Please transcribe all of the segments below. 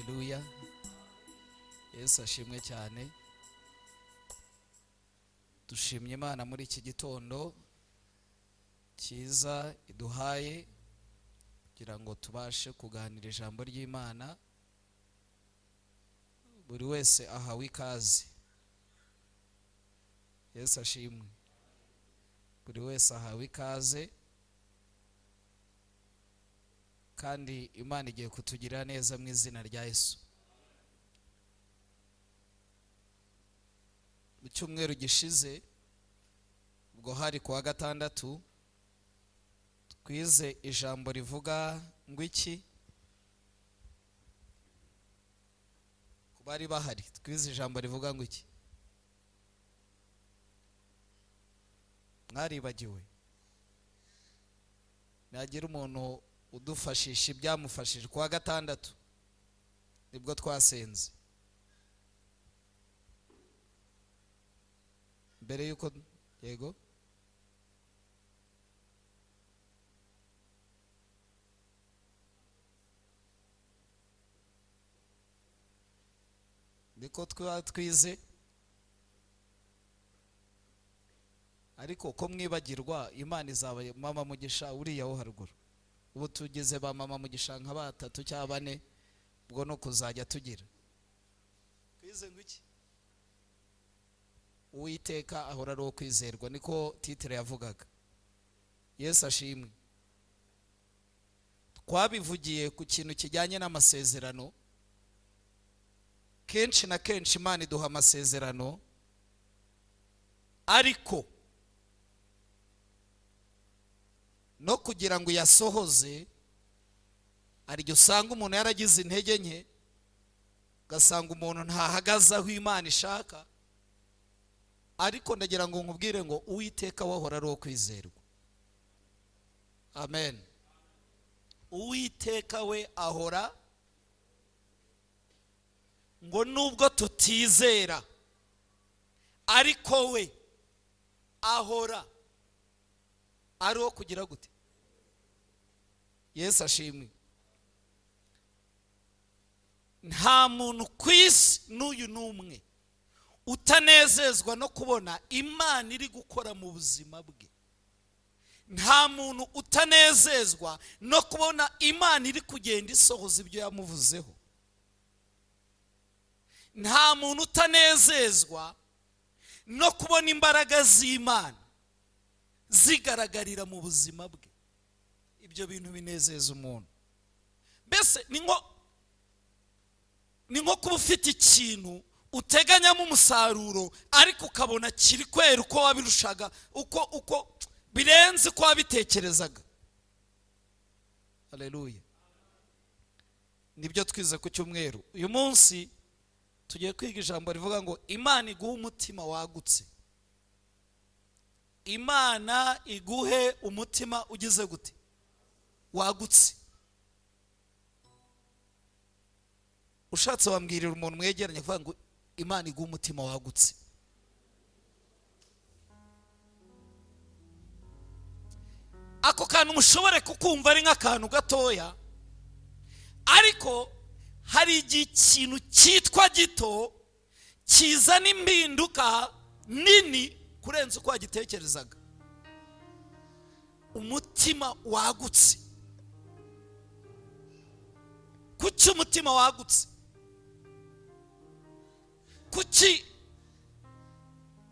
Haleluya. Yesu ashimwe cyane. Dushimye Imana muri iki gitondo cyiza iduhaye kugira ngo tubashe kuganira ijambo ry'Imana. Buri wese ahawe ikaze. Yesu ashimwe. Buri wese ahawe ikaze kandi Imana igiye kutugira neza mu izina rya Yesu. Mu cyumweru gishize ubwo hari kuwa gatandatu twize ijambo rivuga ngo iki? Kubari bahari twize ijambo rivuga ngo iki? Mwaribagiwe? Nagira umuntu udufashisha ibyamufashije kuwa gatandatu nibwo twasenze. Mbere yuko yego niko twize, ariko ko mwibagirwa Imana izaba mama mugisha uriya wo haruguru. Ubu tugeze ba mama mugisha nka batatu cyangwa bane, ubwo no kuzajya tugira. Twize ngo iki? Uwiteka ahora ari uwo kwizerwa, niko titre yavugaga. Yesu ashimwe. Twabivugiye ku kintu kijyanye n'amasezerano. Kenshi na kenshi Imana iduha amasezerano, ariko no kugira ngo yasohoze ari usanga umuntu yaragize intege nke, gasanga umuntu ntahagaze aho Imana ishaka. Ariko ndagira ngo nkubwire ngo Uwiteka wahora ari uwo kwizerwa. Amen. Uwiteka we ahora, ngo nubwo tutizera ariko we ahora ari uwo kugira gute? Yesu ashimwe. Nta muntu ku isi n'uyu n'umwe utanezezwa no kubona Imana iri gukora mu buzima bwe. Nta muntu utanezezwa no kubona Imana iri kugenda isohoza ibyo yamuvuzeho. Nta muntu utanezezwa no kubona imbaraga z'Imana zigaragarira mu buzima bwe. Ibyo bintu binezeza umuntu. Mbese ni nko kuba ufite ikintu uteganyamo umusaruro, ariko ukabona kiri kwera uko wabirushaga, uko birenze uko wabitekerezaga. Haleluya. Nibyo twize ku cyumweru. Uyu munsi tugiye kwiga ijambo rivuga ngo Imana iguhe umutima wagutse. Imana iguhe umutima ugize gute? Wagutse. Ushatse wambwirira umuntu mwegeranye kuvuga ngo Imana iguhe umutima wagutse. Ako kantu mushobore kukumva ari nk'akantu gatoya, ariko hari ikintu cyitwa gito kizana impinduka nini kurenza uko wagitekerezaga. Umutima wagutse. Kuki umutima wagutse? Kuki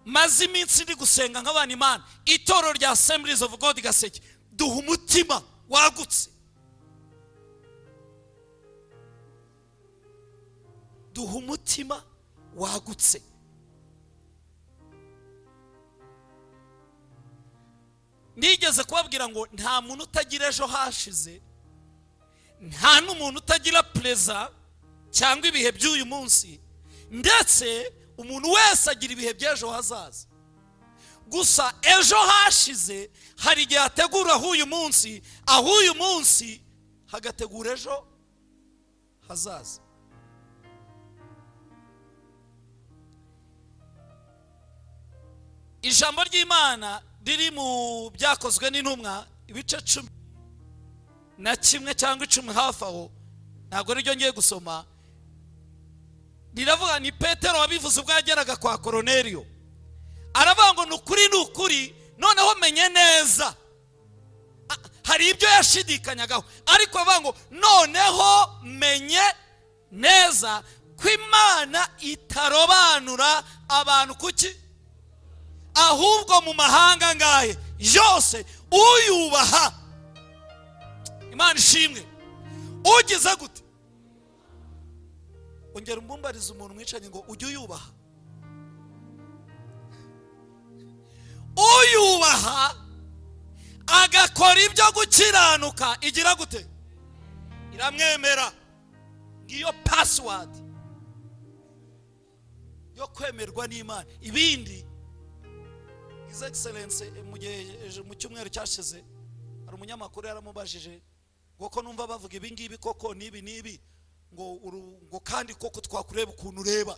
maze iminsi ndi gusenga nk'abana Imana, itorero rya Assemblies of God Gaseke, duha umutima wagutse. Duha umutima wagutse. Nigeze kubabwira ngo nta muntu utagira ejo hashize, nta n'umuntu utagira preza cyangwa ibihe by'uyu munsi, ndetse umuntu wese agira ibihe by'ejo hazaza. Gusa ejo hashize hari igihe hategura uyu munsi, aho uyu munsi hagategura ejo hazaza. Ijambo ry'Imana riri mu byakozwe n'intumwa ibice 11 cyangwa 10 hafi aho, ntabwo niryo ngiye gusoma. riravuga ni Petero wabivuze ubwo yageraga kwa Koroneliyo, aravuga ngo ni ukuri noneho menye neza. Hari ibyo yashidikanyagaho, ariko avuga ngo noneho menye neza ko Imana itarobanura abantu kuki, ahubwo mu mahanga ngahe yose uyubaha. Imana ishimwe. Ugize gute? Ongera umbumbarize umuntu mwicanye ngo ujye uyubaha. Uyubaha agakora ibyo gukiranuka, igira gute? Iramwemera. Ngiyo password yo kwemerwa n'Imana. Ibindi His Excellency mu cyumweru cyashize hari umunyamakuru yaramubajije ngo ko numva bavuga ibi ngibi koko nibi ngo kandi koko twakureba ukuntu ureba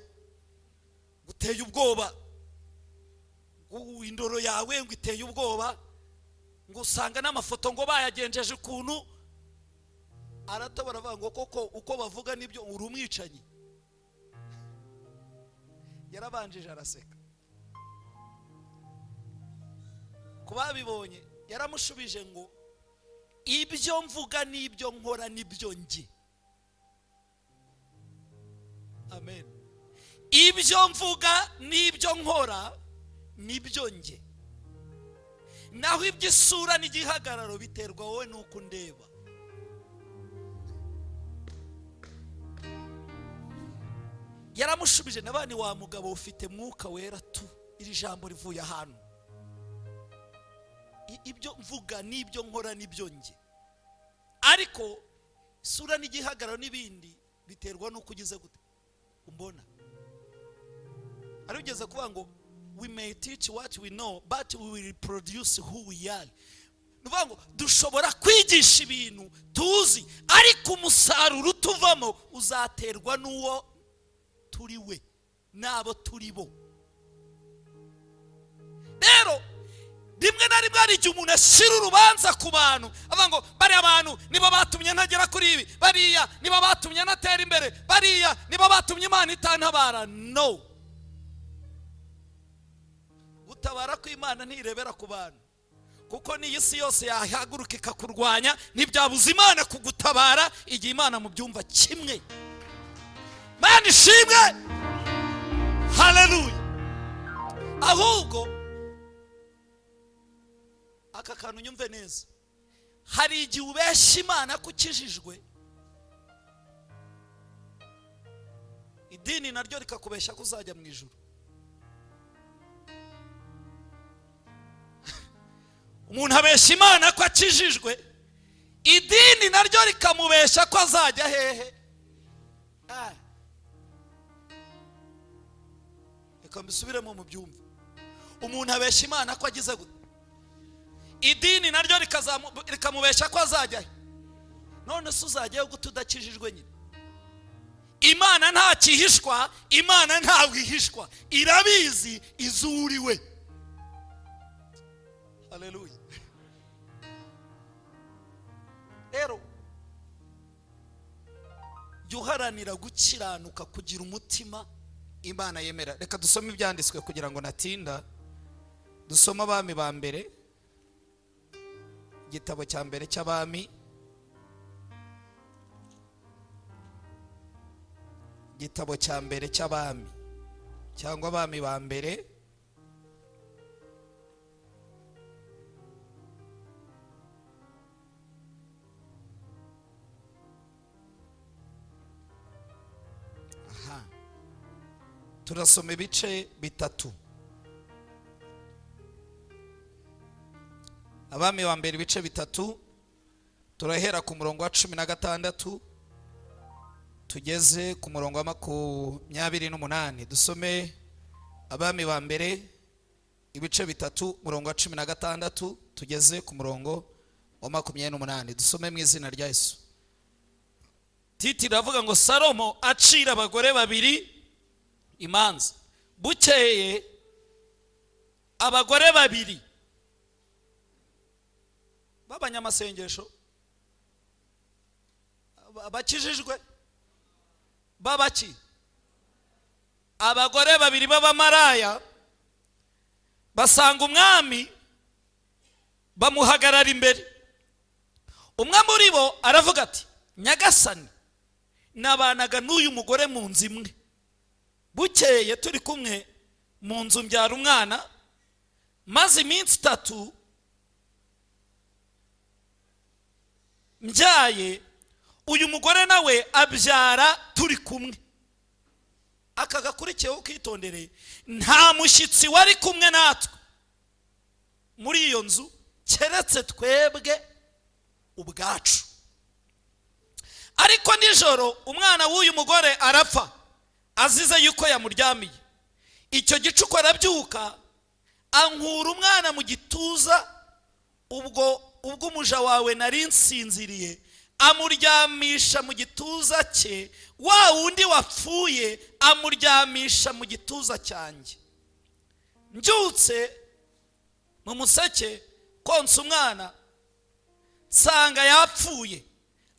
guteye ubwoba, indoro yawe ngo iteye ubwoba, ngo usanga n'amafoto ngo bayagenjeje ukuntu. Aratobora avuga ngo koko uko bavuga nibyo uri umwicanyi. Yarabanjije araseka. Kubabibonye yaramushubije ngo ibyo mvuga nibyo nkora nibyo nge. Amen. Ibyo mvuga nibyo nkora nibyo nge, naho iby'isura n'igihagararo biterwa wowe nuko ndeba. Yaramushubije nabani wa mugabo ufite mwuka wera tu, iri jambo rivuye ahantu. Ibyo mvuga nibyo nkora nibyo nge, ariko isura n'igihagararo n'ibindi biterwa nuko ugize gute umbona. Arugeze kuvuga ngo we may teach what we know but we will reproduce who we are. Nuvuga ngo dushobora kwigisha ibintu tuzi, ariko umusaruro utuvamo uzaterwa n'uwo turi we nabo turi bo. Rero rimwe na rimwe hari igihe umuntu ashyira urubanza ku bantu, avuga ngo bari abantu nibo batumye ntagera kuri ibi, bariya nibo batumye natera imbere, bariya nibo batumye Imana itantabara. No, gutabara kw'Imana ntirebera ku bantu, kuko n'iyi si yose yahaguruka ikakurwanya ntibyabuza Imana kugutabara igihe Imana mu byumva kimwe. Imana ishimwe. Haleluya. Ahubwo aka kantu nyumve neza, hari igihe ubeshya Imana ko ukijijwe, idini naryo rikakubeshya ko uzajya mu ijuru. Umuntu abeshya Imana ko akijijwe, idini naryo rikamubeshya ko azajya hehe. Reka mbisubiremo mu byumva. Umuntu abeshya Imana ko agize gute, idini naryo rikamubeshya ko azajya he. None se uzajyayo gute udakijijwe nyine? Imana nta kihishwa, Imana nta wihishwa, irabizi izuriwe. Haleluya. Rero yuharanira gukiranuka, kugira umutima Imana yemera. Reka dusome ibyanditswe kugira ngo natinda. Dusoma Abami ba mbere, igitabo cya mbere cy'Abami, igitabo cya mbere cy'Abami cyangwa Abami ba mbere, turasoma ibice bitatu. Abami ba mbere ibice bitatu, turahera ku murongo wa 16 tugeze ku murongo wa 28. Dusome Abami ba mbere ibice bitatu, murongo wa 16 tugeze ku murongo wa 28. Dusome mu izina rya Yesu. Titi ravuga ngo Salomo acira abagore babiri imanza. Bukeye abagore babiri b'abanyamasengesho bakijijwe babaki abagore babiri b'abamaraya basanga umwami, bamuhagarara imbere. umwe muri bo aravuga ati, nyagasani, nabanaga n'uyu mugore mu nzu imwe, bukeye turi kumwe mu nzu mbyara umwana, maze iminsi 3 mbyaye, uyu mugore nawe abyara turi kumwe. Aka gakurikiyeho ukitondere, nta mushyitsi wari kumwe natwe muri iyo nzu keretse twebwe ubwacu. Ariko nijoro umwana w'uyu mugore arapfa, azize yuko yamuryamiye. Icyo gicuku arabyuka, ankura umwana mu gituza, ubwo umuja wawe nari nsinziriye, amuryamisha mu gituza cye, wa wundi wapfuye amuryamisha mu gituza cyanjye. Mbyutse mu museke konsa umwana, nsanga yapfuye,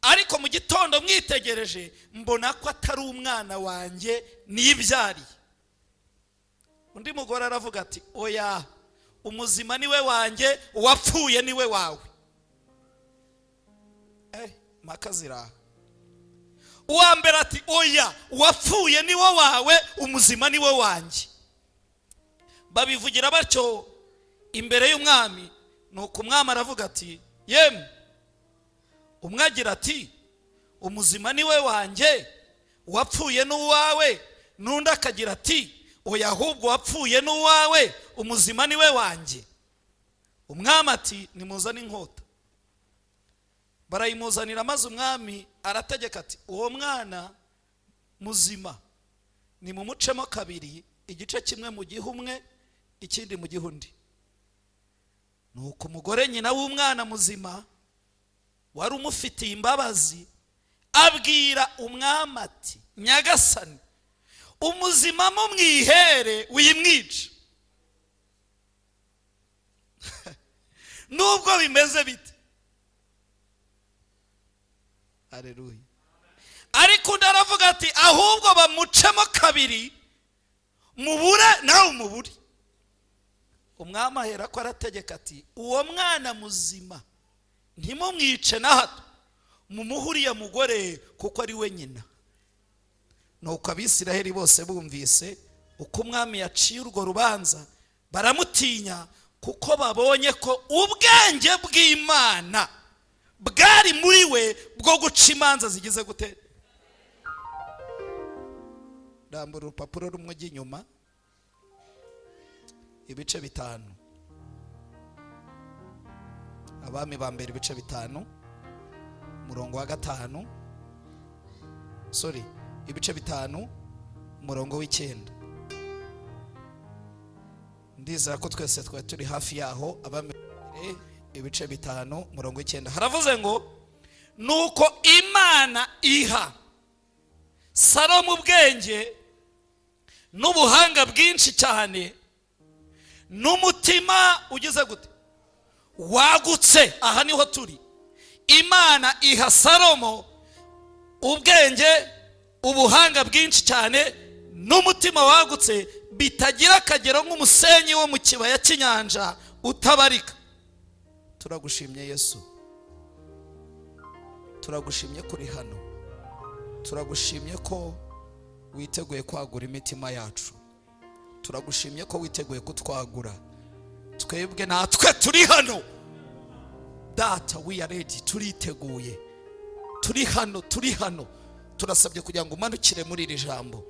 ariko mu gitondo mwitegereje mbona ko atari umwana wanjye nibyariye. Undi mugore aravuga ati, oya, umuzima niwe wanjye, uwapfuye niwe wawe. Makazira. Uwa mbere ati, oya, uwapfuye niwe wawe, umuzima niwe wanjye. Babivugira batyo imbere y'umwami. Nuko umwami aravuga ati, yemwe. Umwe agira ati, umuzima niwe wanjye, uwapfuye n'uwawe. N'undi akagira ati, oya, ahubwo uwapfuye n'uwawe, umuzima niwe wanjye. Umwami ati, nimuzane inkota. Barayimuzanira, maze umwami arategeka ati, uwo mwana muzima nimumucemo kabiri, igice kimwe mu gihe umwe, ikindi mu gihe undi. Nuko umugore nyina w'umwana muzima wari umufitiye imbabazi abwira umwami ati, nyagasani, umuzima mumwihere wimwica. Nubwo bimeze bite. Haleluya. Ariko undi aravuga ati, ahubwo bamucemo kabiri, mubure nawe umubure. Umwami ahera ko arategeka ati, uwo mwana muzima ntimumwice na hato, mumuhuriye mugore kuko ari we nyina. Nuko Abisiraheli bose bumvise uko umwami yaciye urwo rubanza, baramutinya, kuko babonye ko ubwenge bw'Imana bwari muri we bwo guca imanza zigize gute. Rambura urupapuro rumwe inyuma, ibice 5. Abami ba mbere ibice 5, murongo wa 5. Ibice 5 murongo w'9. Ndizera ko twese twari turi hafi yaho. Abami ibice 5 murongo w'9 haravuze ngo, nuko Imana iha Salomo ubwenge n'ubuhanga bwinshi cyane, n'umutima ugize gute, wagutse. Aha niho turi. Imana iha Salomo ubwenge, ubuhanga bwinshi cyane, n'umutima wagutse, bitagira akagero nk'umusenyi wo mu kibaya cy'inyanja utabarika. Turagushimye Yesu, turagushimye kuri hano, turagushimye ko witeguye kwagura imitima yacu, turagushimye ko witeguye kutwagura. Twebwe natwe turi hano Data, we are ready, turiteguye, turi hano. Turasabye kugira ngo umanukire muri iri jambo,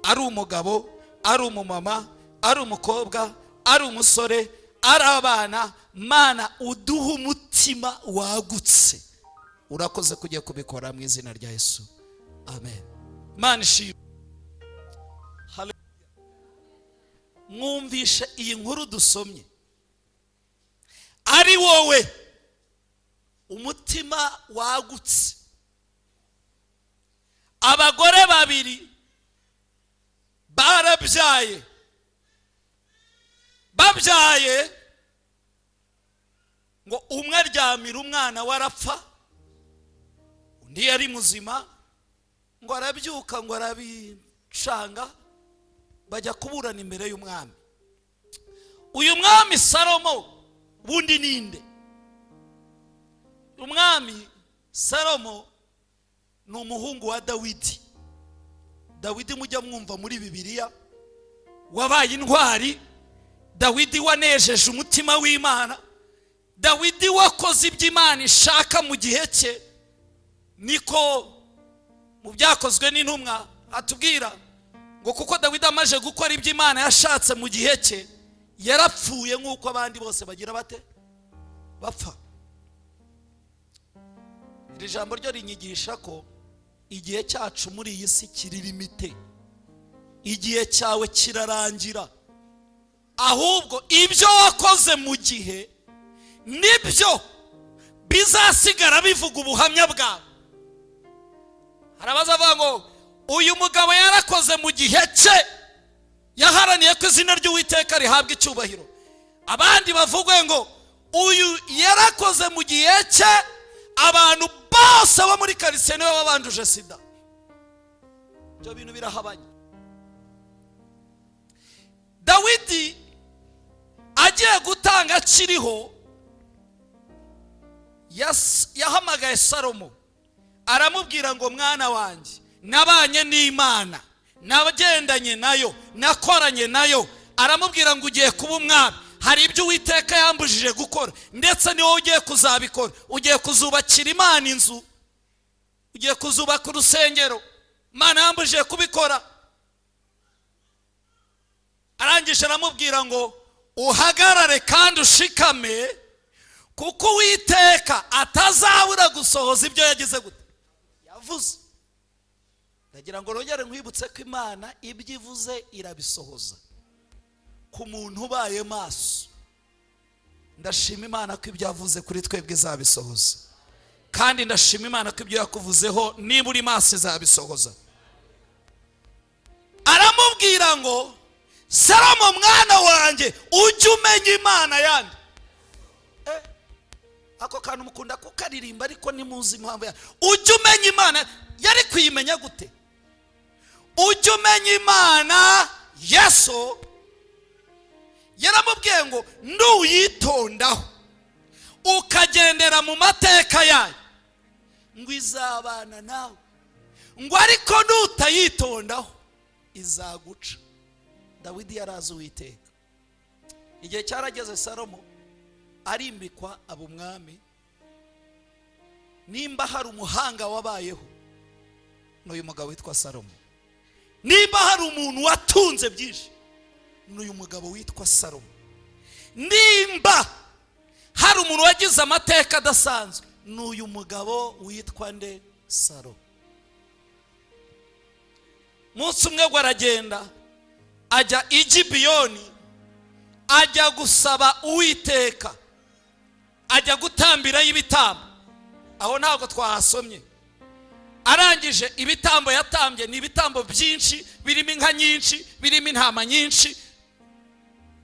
ari umugabo, ari umumama, ari umukobwa, ari umusore, ari abana. Mana, uduha umutima wagutse. Urakoze kugiye kubikora mu izina rya Yesu, amen. Mana ishimwe. Haleluya. Mwumvishe iyi nkuru dusomye, ari wowe umutima wagutse. Abagore babiri barabyaye, babyaye ngo umwe aryamira umwana warapfa, undi yari muzima, ngo arabyuka, ngo arabicanga, bajya kuburana imbere y'umwami. Uyu mwami Salomo bundi ninde? Umwami Salomo ni umuhungu wa Dawidi. Dawidi mujya mwumva muri Bibiliya, wabaye intwari, Dawidi wanejeje umutima w'Imana, Dawidi wakoze iby'Imana ishaka mu gihe cye. Niko mu byakozwe n'intumwa atubwira ngo kuko Dawidi amaje gukora iby'Imana yashatse mu gihe cye, yarapfuye nk'uko abandi bose bagira bate bapfa. Iri jambo ryo rinyigisha ko igihe cyacu muri iyi si kiri limite, igihe cyawe kirarangira, ahubwo ibyo wakoze mu gihe nibyo bizasigara bivuga ubuhamya bwawe. Harabaza avuga ngo uyu mugabo yarakoze mu gihe cye, yaharaniye ko izina ry'Uwiteka rihabwa icyubahiro. Abandi bavugwe ngo uyu yarakoze mu gihe cye, abantu bose bo muri karitsiye niwe babanduje sida. Ibyo bintu birahabanye. Dawidi agiye gutanga akiriho, yahamagaye Salomo aramubwira ngo mwana wanjye, nabanye n'Imana, nagendanye nayo, nakoranye nayo. Aramubwira ngo ugiye kuba umwami, hari ibyo Uwiteka yambujije gukora, ndetse ni wowe ugiye kuzabikora. Ugiye kuzubakira Imana inzu, ugiye kuzubaka urusengero, Imana yambujije kubikora. Arangije aramubwira ngo uhagarare kandi ushikame, kuko Uwiteka atazabura gusohoza ibyo yagize gute yavuze. Ndagira ngo rongere nkwibutse ko Imana ibyo ivuze irabisohoza. Ku muntu ubaye maso, ndashima Imana ko ibyo yavuze kuri twebwe izabisohoza, kandi ndashima Imana ko ibyo yakuvuzeho niba uri maso izabisohoza. Aramubwira ngo Salomo mwana wanjye, ujye umenya Imana yandi. Ako kantu mukunda kukaririmba ariko nimuzi impamvu ya ujye umenya Imana. Yari kwimenya gute? Ujye umenya Imana. Yesu yaramubwiye ngo nuyitondaho ukagendera mu mateka yayo, ngo izabana nawe, ngo ariko nutayitondaho izaguca. Dawidi yarazi Uwiteka. Igihe cyarageze Salomo arimbikwa aba umwami. Nimba hari umuhanga wabayeho, n'uyu mugabo witwa Salomo. Nimba hari umuntu watunze byinshi, n'uyu mugabo witwa Salomo. Nimba hari umuntu wagize amateka adasanzwe, n'uyu mugabo witwa nde? Salomo. Munsi umwe aragenda ajya i Gibeyoni, ajya gusaba Uwiteka, ajya gutambirayo ibitambo. Aho ntabwo twahasomye. Arangije ibitambo yatambye ni ibitambo byinshi, birimo inka nyinshi, birimo intama nyinshi.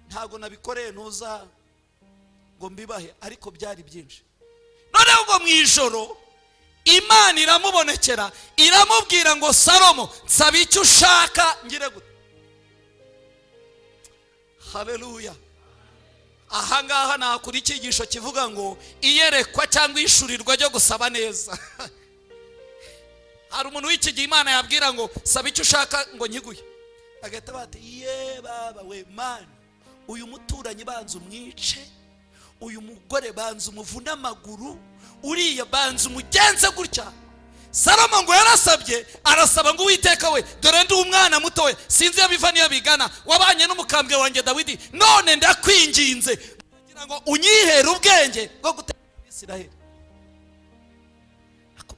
Ntabwo nabikoreye ntuza ngo mbibahe, ariko byari byinshi. Noneho ngo mu ijoro Imana iramubonekera, iramubwira ngo Salomo, nsaba icyo ushaka ngire gute. Haleluya. Aha ngaha nakuri icyigisho kivuga ngo iyerekwa cyangwa ishurirwa ryo gusaba neza. Hari umuntu w'iki gihe Imana yabwira ngo saba icyo ushaka ngo nkiguye, agahita bati ye baba we Mana, uyu muturanyi banza umwice, uyu mugore banza umuvune amaguru, uriya banza umugenze gutya. Salomo ngo yarasabye, arasaba ngo Uwiteka we, dore ndi umwana muto we, sinzi yabiva niyo bigana, wabanye n'umukambwe wanjye Dawidi, none ndakwinginze kugira ngo unyihere ubwenge bwo guteka Isiraheli.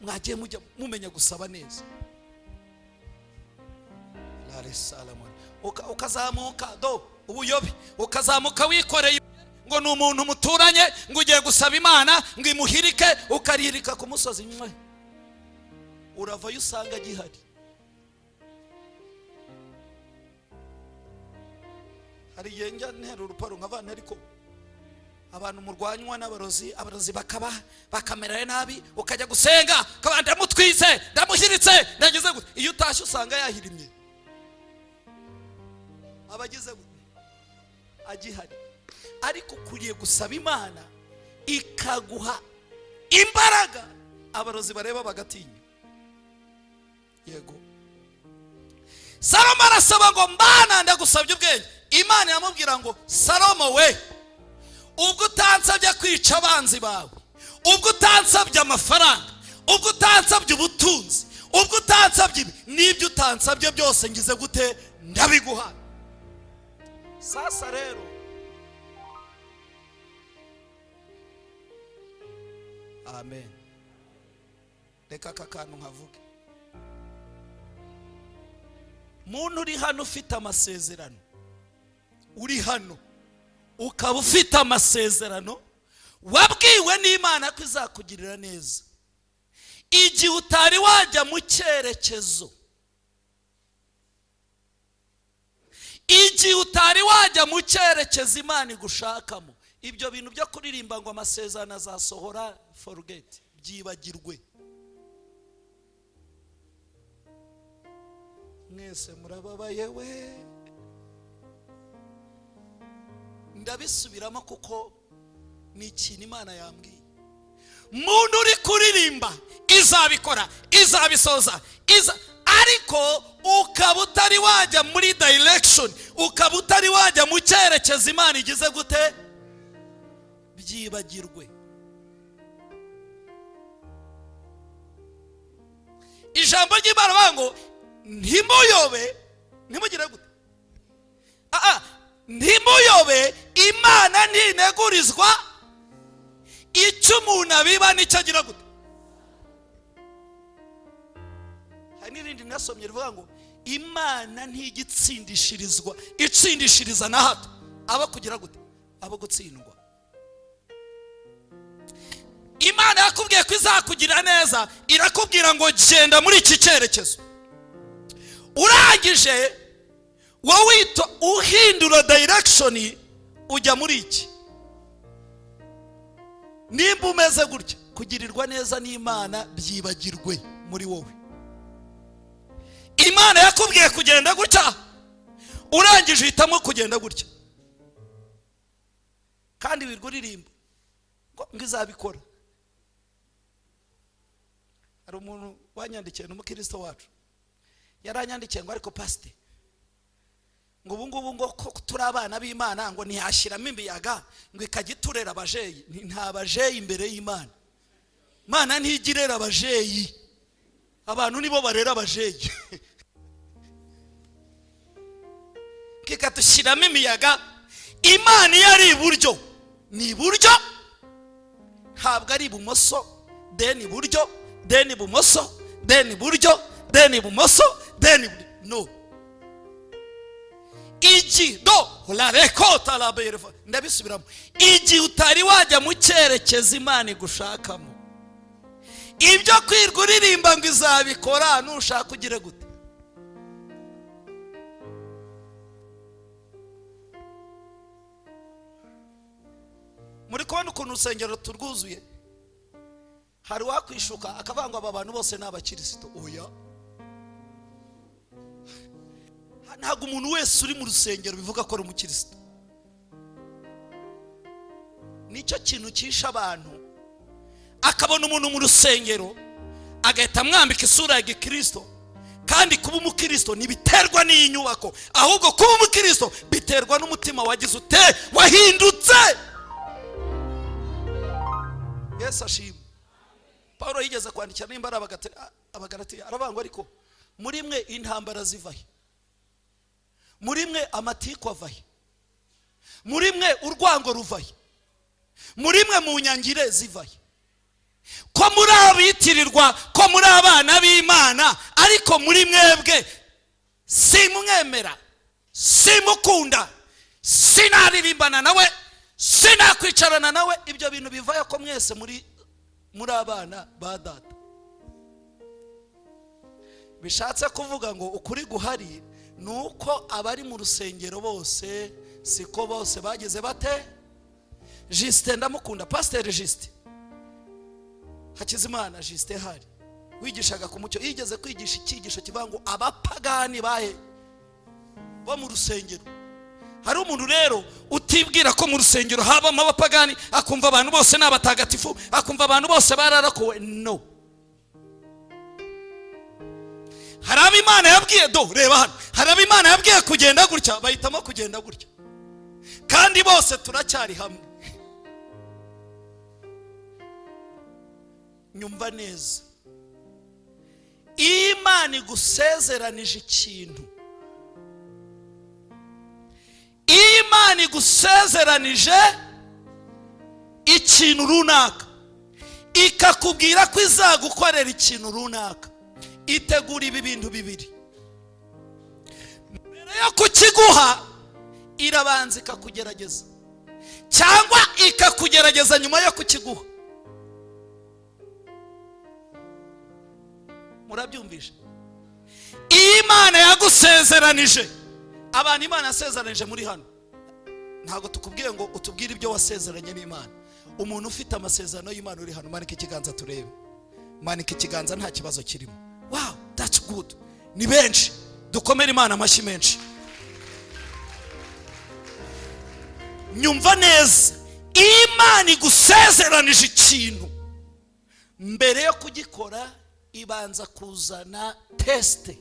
Mwagiye mujya mumenya gusaba neza. Lare Salomo ukazamuka do ubuyobe, ukazamuka wikoreye ngo ni umuntu muturanye, ngo ugiye gusaba Imana ngo imuhirike, ukarihirika ku musozi mwe, uravayo usanga gihari. Hari yenga ntero uruparo nk'abana, ariko abantu murwanywa n'abarozi, abarozi bakamera nabi, ukajya gusenga kabanda mutwize ndamuhiritse ndagize gute, iyo utashye usanga yahirimye. abagize agihari, ariko ukuriye gusaba Imana ikaguha imbaraga abarozi bareba bagatinya. Yego, Salomo arasaba ngo Mana ndagusabye ubwenge. Imana yamubwira ngo Salomo we, ubwo utansabye kwica abanzi bawe, ubwo utansabye amafaranga, ubwo utansabye ubutunzi, ubwo utansabye n'ibyo utansabye byose ngize gute? Ndabiguha. Sasa rero amen, reka kakantu nkavuge. Muntu uri hano ufite amasezerano, uri hano ukaba ufite amasezerano wabwiwe n'Imana ko izakugirira neza, igihe utari wajya mu cyerekezo, igihe utari wajya mu cyerekezo Imana igushakamo, ibyo bintu byo kuririmba ngo amasezerano azasohora, forget, byibagirwe. Mwese murababaye we, ndabisubiramo kuko ni ikintu Imana yambwiye. Muntu uri kuririmba izabikora, izabisoza, ariko ukaba utari wajya muri direction, ukaba utari wajya mu cyerekezo Imana igize gute? Byibagirwe. Ijambo ry'Imana bango ntimuyobe, ntimugire gute? Ntimuyobe, Imana ntinegurizwa icyo umuntu abiba nicyo agira gute. Hari n'irindi nasomye rivuga ngo Imana ntigitsindishirizwa, itsindishiriza na hato aba kugira gute? Abo gutsindwa. Imana yakubwiye ko izakugira neza, irakubwira ngo genda muri iki cyerekezo. Urangije wowe uhindura direction ujya muri iki. Nimba umeze gutya, kugirirwa neza n'Imana byibagirwe muri wowe. Imana yakubwiye kugenda gutya, urangije uhitamo kugenda gutya, kandi wiruririmba ngo izabikora. Hari umuntu wanyandikiye, n'umukristo wacu, yaranyandikiye ngo ariko pastor, ngo ubungubu ngo turi abana b'Imana ngo ntihashiramo imiyaga ngo ikagiturera abajeyi. Nta bajeyi imbere y'Imana. Imana ntigirera abajeyi, abantu nibo barera abajeyi. Kikatushyiramo imiyaga. Imana iyo ari iburyo ni iburyo, ntabwo ari ibumoso then iburyo then ibumoso then iburyo then ibumoso then no. Ndabisubiramo, igihe utari wajya mu cyerekezo Imana igushakamo, ibyo kwirwa uririmba ngo izabikora, nushaka ugire gute? Muri kubona ukuntu urusengero turwuzuye, hari wakwishuka akavuga ngo aba bantu bose ni abakristo. Oya, ntabwo umuntu wese uri mu rusengero bivuga ko ari umukristo. Nicyo kintu cyisha abantu, akabona umuntu mu rusengero agahita amwambika isura ya gikristo, kandi kuba umukristo ntibiterwa n'iyi nyubako, ahubwo kuba umukristo biterwa n'umutima wagize ute? Wahindutse. Yesu ashimwe. Paulo yigeze kwandikira n'imbara abagalatiya, aravuga ngo ariko muri mwe intambara zivahe, muri mwe amatiko avahe, muri mwe urwango ruvahe, muri mwe mu nyangire zivahe. Ko muri abitirirwa ko muri abana b'Imana, ariko muri mwebwe simwemera, simukunda, sinaririmbana nawe, sinakwicarana nawe. Ibyo bintu bivaye ko mwese muri abana ba data. Bishatse kuvuga ngo ukuri guhari nuko abari mu rusengero bose siko bose bageze bate. Justin ndamukunda, Pastor Justin Hakizimana Justin hari wigishaga ku mucyo, yigeze kwigisha icyigisho kivuga ngo abapagani bahe bo mu rusengero hari umuntu rero utibwira ko mu rusengero habamo abapagani, akumva abantu bose ni abatagatifu, akumva abantu bose bararakowe. No, hari abo Imana yabwiye, reba hano, hari abo Imana yabwiye kugenda gutya, bahitamo kugenda gutya, kandi bose turacyari hamwe. Nyumva neza, Imana igusezeranije ikintu, Imana igusezeranije ikintu runaka, ikakubwira ko izagukorera ikintu runaka, itegura ibi bintu bibiri. Mbere yo kukiguha irabanza ikakugerageza, cyangwa ikakugerageza nyuma yo kukiguha. Murabyumvisha? Imana yagusezeranije, abantu Imana yasezeranije muri hano, ntabwo tukubwiye ngo utubwire ibyo wasezeranye n'Imana. Umuntu ufite amasezerano y'Imana uri hano, manika ikiganza turebe. Manika ikiganza, nta kibazo kirimo. Wow, that's good. Ni benshi, dukomere Imana amashyi menshi. Nyumva neza, Imana igusezeranije ikintu, mbere yo kugikora ibanza kuzana teste.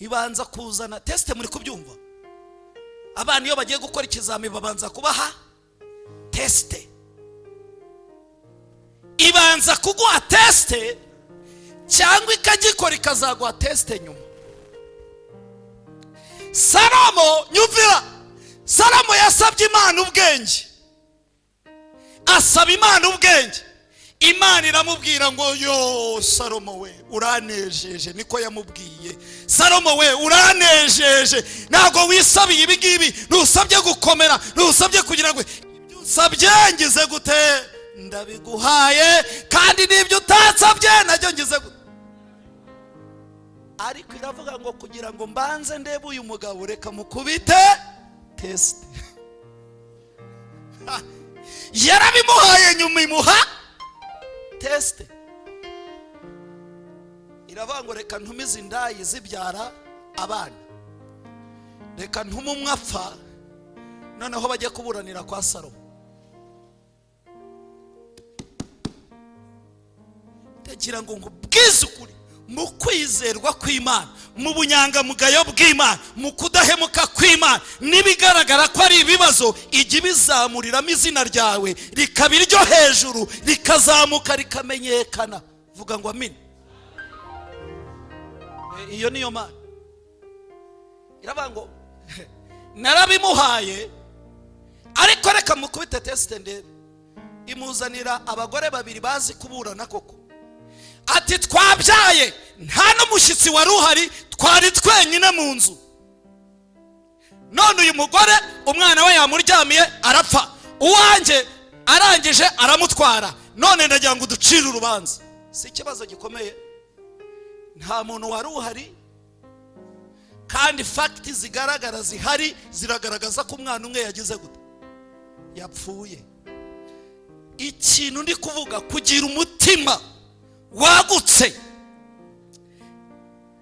Ibanza kuzana teste, muri kubyumva? Abana iyo bagiye gukora ikizami babanza kubaha teste. Ibanza kuguha teste, cyangwa ikagikora ikazaguha teste nyuma. Salomo, nyumvira, Salomo yasabye Imana ubwenge, asaba Imana ubwenge. Imana iramubwira ngo yo Salomo we uranejeje, niko yamubwiye. Salomo we uranejeje, ntago wisabiye ibi ngibi, ntusabye gukomera, ntusabye kugira ngo ibyo usabye ngize gute ndabiguhaye, kandi n'ibyo utansabye nacyo ngize gute. Ariko iravuga ngo kugira ngo mbanze ndebe uyu mugabo, reka mukubite test. Yarabimuhaye nyuma imuha teste. Iravuga ngo reka ntumize indayi zibyara abana, reka ntume umwe apfa, noneho bajye kuburanira kwa Salomo. Ndagira ngo nkubwize ukuri, mu kwizerwa kw'Imana, mu bunyangamugayo bw'Imana, mu kudahemuka kw'Imana, nibigaragara ko ari ibibazo, ijya bizamuriramo izina ryawe rikaba iryo hejuru, rikazamuka rikamenyekana. Vuga ngo amin. Iyo niyo Mana. Iravuga ngo narabimuhaye, ariko reka mukubite teste ndebe. Imuzanira abagore babiri bazi kuburana koko. Ati twabyaye, nta n'umushyitsi wari uhari, twari twenyine mu nzu. None uyu mugore umwana we yamuryamiye arapfa, uwanjye arangije aramutwara, none ndagira ngo uducire urubanza. Si ikibazo gikomeye, nta muntu wari uhari, kandi fakti zigaragara zihari ziragaragaza ko umwana umwe yagize gute, yapfuye. Ikintu ndi kuvuga, kugira umutima wagutse.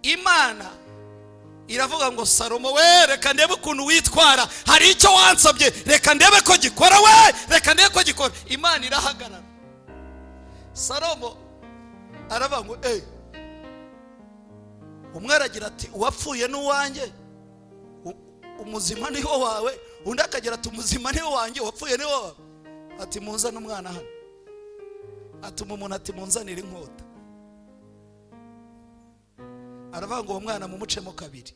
Imana iravuga ngo Salomo we reka ndebe ukuntu witwara, hari icyo wansabye, reka ndebe ko gikora we, reka ndebe ko gikora. Imana irahagarara. Salomo aravuga ngo umwe aragira ati uwapfuye n'uwanjye, umuzima ni wo wawe. Undi akagira ati umuzima ni wo wanjye, uwapfuye ni wo wawe. Ati munzane umwana hano. Atuma umuntu ati munzanire inkota. Aravuga ngo uwo mwana mumucemo kabiri,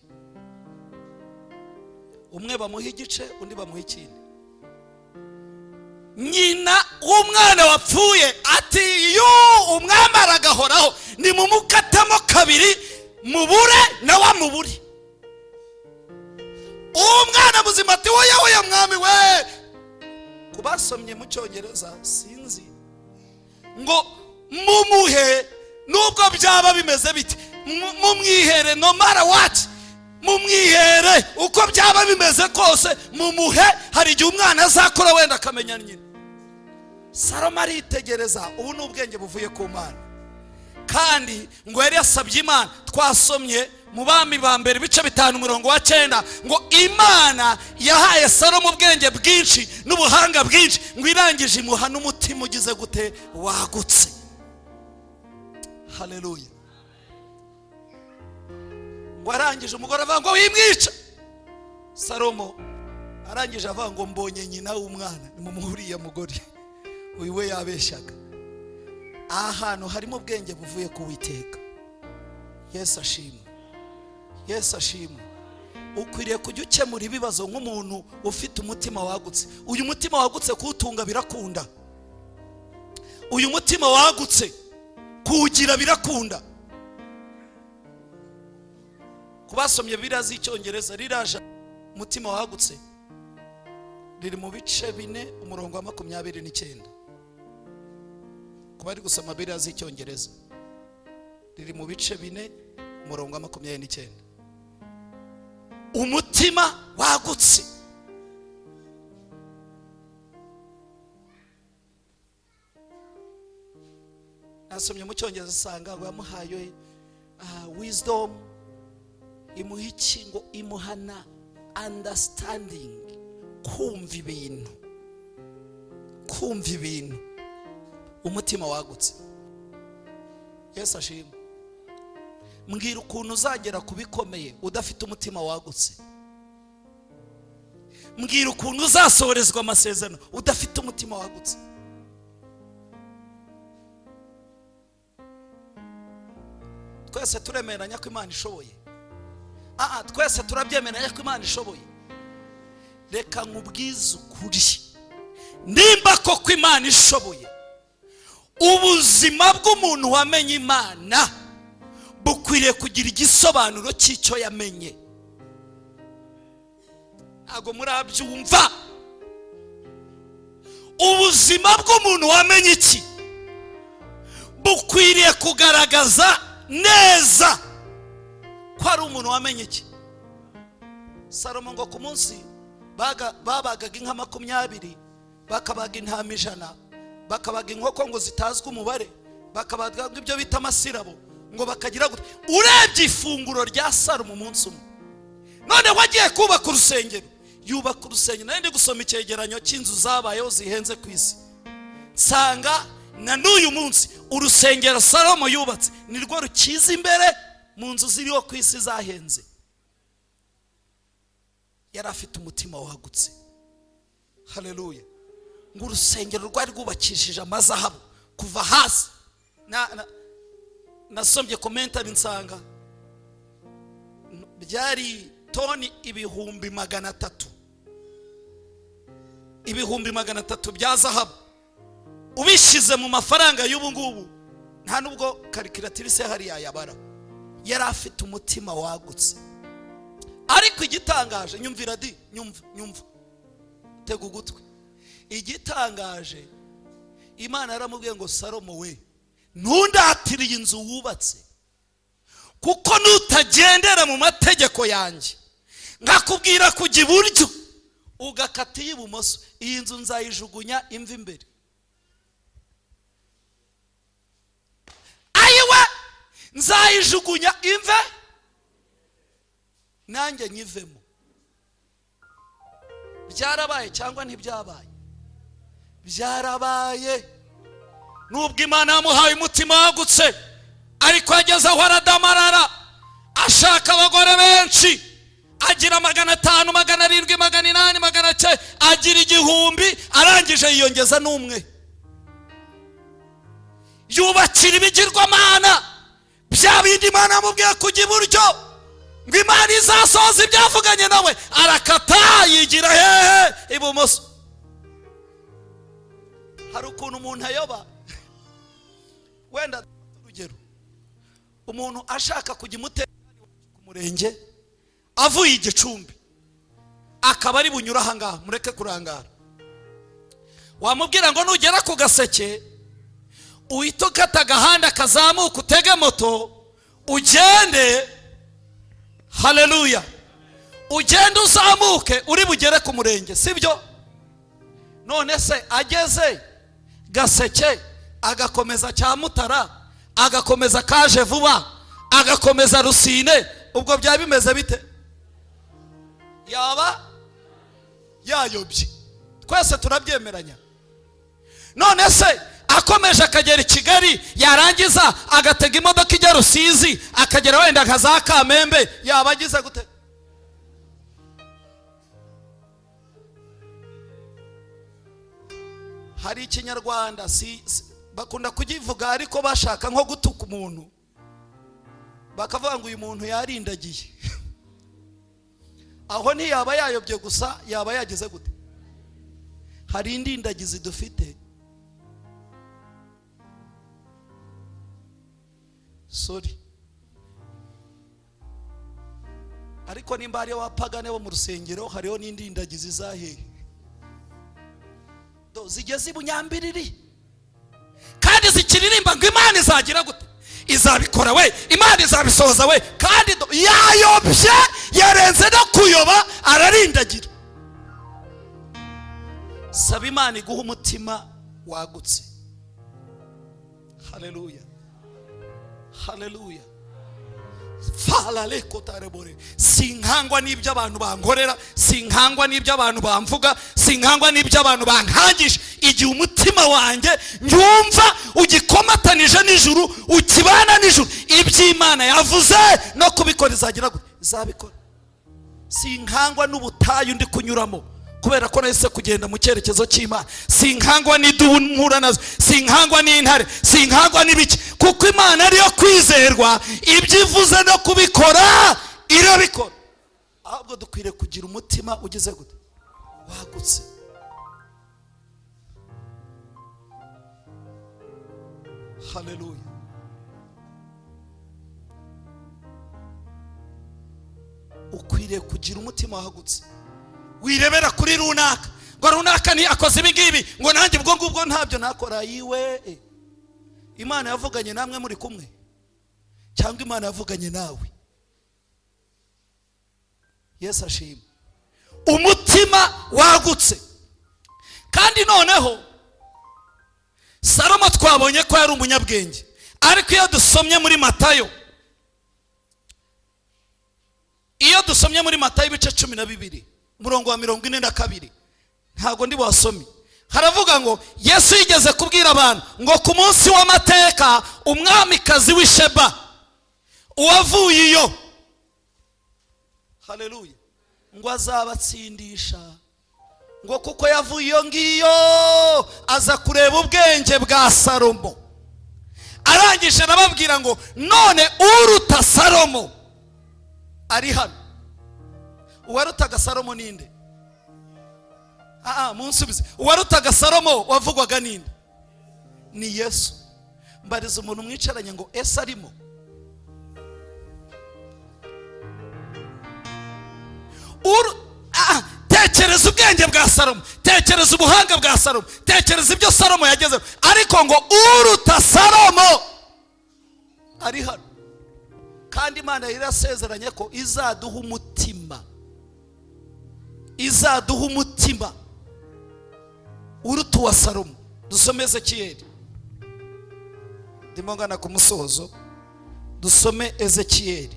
umwe bamuha igice, undi bamuha ikindi. Nyina w'umwana wapfuye ati yo umwami aragahoraho, ni mumukatamo kabiri, mubure na wa muburi. Umwana muzima ati oya mwami we. Kubasomye mu Cyongereza sinzi ngo mumuhe nubwo byaba bimeze bite, mumwihere no matter what, mumwihere uko byaba bimeze kose, mumuhe. Hari igihe umwana azakora wenda akamenya nyine. Salomo aritegereza, ubu ni ubwenge buvuye ku Mana. Kandi ngo yari yasabye Imana, twasomye mu Bami ba mbere ibice 5:9 ngo Imana yahaye Salomo ubwenge bwinshi n'ubuhanga bwinshi, ngo irangije imuha n'umutima ugize gute? Wagutse. Haleluya. Ngo arangije umugore avuga ngo wimwica. Salomo arangije avuga ngo mbonye nyina w'umwana, nimumuhuriye mugore uyu we yabeshyaga. Ahantu harimo ubwenge buvuye ku Uwiteka. Yesu ashimwe, Yesu ashimwe. Ukwiriye kujya ukemura ibibazo nk'umuntu ufite umutima wagutse. Uyu mutima wagutse kuwutunga birakunda. Uyu mutima wagutse kuwugira birakunda. Kubasomye Bibiliya z'Icyongereza riraje umutima wagutse riri mu bice 4 umurongo wa 29. Kuba ari gusoma Bibiliya z'Icyongereza riri mu bice 4 umurongo wa 29. Umutima wagutse. Nasomye mu Cyongereza sanga ngo yamuhaye wisdom, imuhiki ngo imuhana understanding, kumva ibintu, kumva ibintu. Umutima wagutse. Yesu ashimwe. Mbwira ukuntu uzagera kubikomeye udafite umutima wagutse. Mbwira ukuntu uzasohorezwa amasezerano udafite umutima wagutse. Twese turemeranya ko Imana ishoboye. Twese turabyemeranya ko Imana ishoboye. Reka nkubwize ukuri, nimba koko Imana ishoboye, ubuzima bw'umuntu wamenye Imana bukwiriye kugira igisobanuro cy'icyo yamenye. Ntago murabyumva? Ubuzima bw'umuntu wamenye iki bukwiriye kugaragaza neza ko ari umuntu wamenye iki. Salomo ngo ku munsi babagaga inka 20, bakabaga intama 100, bakabaga inkoko ngo zitazwe umubare, bakabaga ibyo bita amasirabo, ngo bakagira gute. Urebye ifunguro rya Salomo umunsi umwe, none wagiye kubaka urusengero, yubaka urusengero. Nari ndi gusoma icyegeranyo cy'inzu zabayeho zihenze ku isi, sanga na n'uyu munsi urusengero Salomo yubatse nirwo rukiza imbere mu nzu ziriho ku isi zahenze. Yari afite umutima wagutse. Haleluya. Ngo urusengero rwari rwubakishije amazahabu kuva hasi. Nasomye komentari nsanga byari toni 300,000, 300,000 bya zahabu. Ubishize mu mafaranga y'ubu ngubu nta nubwo calculatrice hari yayabara. Yari afite umutima wagutse. Ariko igitangaje, nyumvira di, nyumva tega ugutwi. Igitangaje, Imana yaramubwiye ngo Salomo we, ntundatiriye inzu wubatse, kuko nutagendera mu mategeko yanjye ngakubwira kujya iburyo ugakata ibumoso, iyi nzu nzayijugunya imva imbere. Ayiwe, nzayijugunya imve nanjye nyivemo. Byarabaye cyangwa ntibyabaye? Byarabaye. Nubwo Imana yamuhaye umutima wagutse, ariko ageze aho aradamarara, ashaka abagore benshi, agira 500, 700, 800, 900, agira 1000, arangije yiyongeza n'umwe. Yubakira ibigirwamana bya bindi Imana yamubwiye kujya iburyo, ngo Imana izasohoza ibyavuganye nawe, arakata yigira hehe ibumoso. Hari ukuntu umuntu ayoba. Wenda urugero, umuntu ashaka kujya umutekano ku murenge avuye Igicumbi, akaba ari bunyura ahangaha, mureke kurangara. Wamubwira ngo nugera ku Gaseke uhita ukata agahanda kazamuka utege moto ugende. Haleluya. Ugende uzamuke uri bugere ku murenge, sibyo? None se ageze Gaseke agakomeza Cyamutara, agakomeza Kaje Vuba, agakomeza Rusine, ubwo byaba bimeze bite? yaba yayobye. Twese turabyemeranya. None se akomeje akagera i Kigali, yarangiza agatega imodoka ijya Rusizi, akagera wenda nka za Kamembe, yaba agize gute? Hari ikinyarwanda bakunda kugivuga ariko bashaka nko gutuka umuntu, bakavuga ngo uyu muntu yarindagiye. Aho ntiyaba yayobye gusa, yaba yagize gute? Hari indindagizi dufite. Sorry. Ariko nimba hariho abapagane bo mu rusengero, hariho n'indindagizi zahehe zigeze ibunyambiriri, kandi zikiririmba ngo Imana izagira gute? Izabikora we, Imana izabisohoza we, kandi yayobye, yarenze no kuyoba, ararindagira. Saba Imana iguha umutima wagutse. Haleluya, haleluya. Sinkangwa n'ibyo abantu bankorera, sinkangwa n'ibyo abantu bamvuga, sinkangwa n'ibyo abantu bankangisha. Igihe umutima wanjye nyumva ugikomatanije n'ijuru, ukibana n'ijuru, iby'Imana yavuze no kubikora izagira gute? Izabikora. Sinkangwa n'ubutayu ndi kunyuramo kubera ko nahise kugenda mu cyerekezo cy'Imana. Sinkangwa n'idubu mpura nazo, sinkangwa n'intare, sinkangwa n'ibiki, kuko Imana ariyo kwizerwa, ibyo ivuze no kubikora irabikora. Ahubwo dukwiriye kugira umutima ugize gute? Wagutse. Haleluya. Ukwiriye kugira umutima wagutse. Wirebera kuri runaka ngo runaka ni akoze ibi ngibi, ngo nanjye ubwo ngubwo ntabyo nakora. Yiwe, Imana yavuganye namwe muri kumwe, cyangwa Imana yavuganye nawe? Yesu ashimwe. Umutima wagutse. Kandi noneho Salomo twabonye ko yari umunyabwenge, ariko iyo dusomye muri Matayo, ibice 12 umurongo wa 42, ntago ndi wasomye, haravuga ngo Yesu yigeze kubwira abantu ngo ku munsi w'amateka umwamikazi w'Isheba uwavuye iyo, haleluya, ngo azabatsindisha, ngo kuko yavuye iyo ngiyo aza kureba ubwenge bwa Salomo. Arangije arababwira ngo none uruta Salomo ari hano. Uwarutaga Salomo ninde? Munsubize. Uwarutaga Salomo wavugwaga ninde? Ni Yesu. Mbariza umuntu mwicaranye ngo ese arimo? Tekereza ubwenge bwa Salomo, tekereza ubuhanga bwa Salomo, tekereza ibyo Salomo yagezeho, ariko ngo uruta Salomo ari hano. Kandi Imana irasezeranye ko izaduha umutima, izaduha umutima uruta wa Salomo. Dusome Ezekiyeli, ndimo ngana ku musozo. Dusome Ezekiyeli,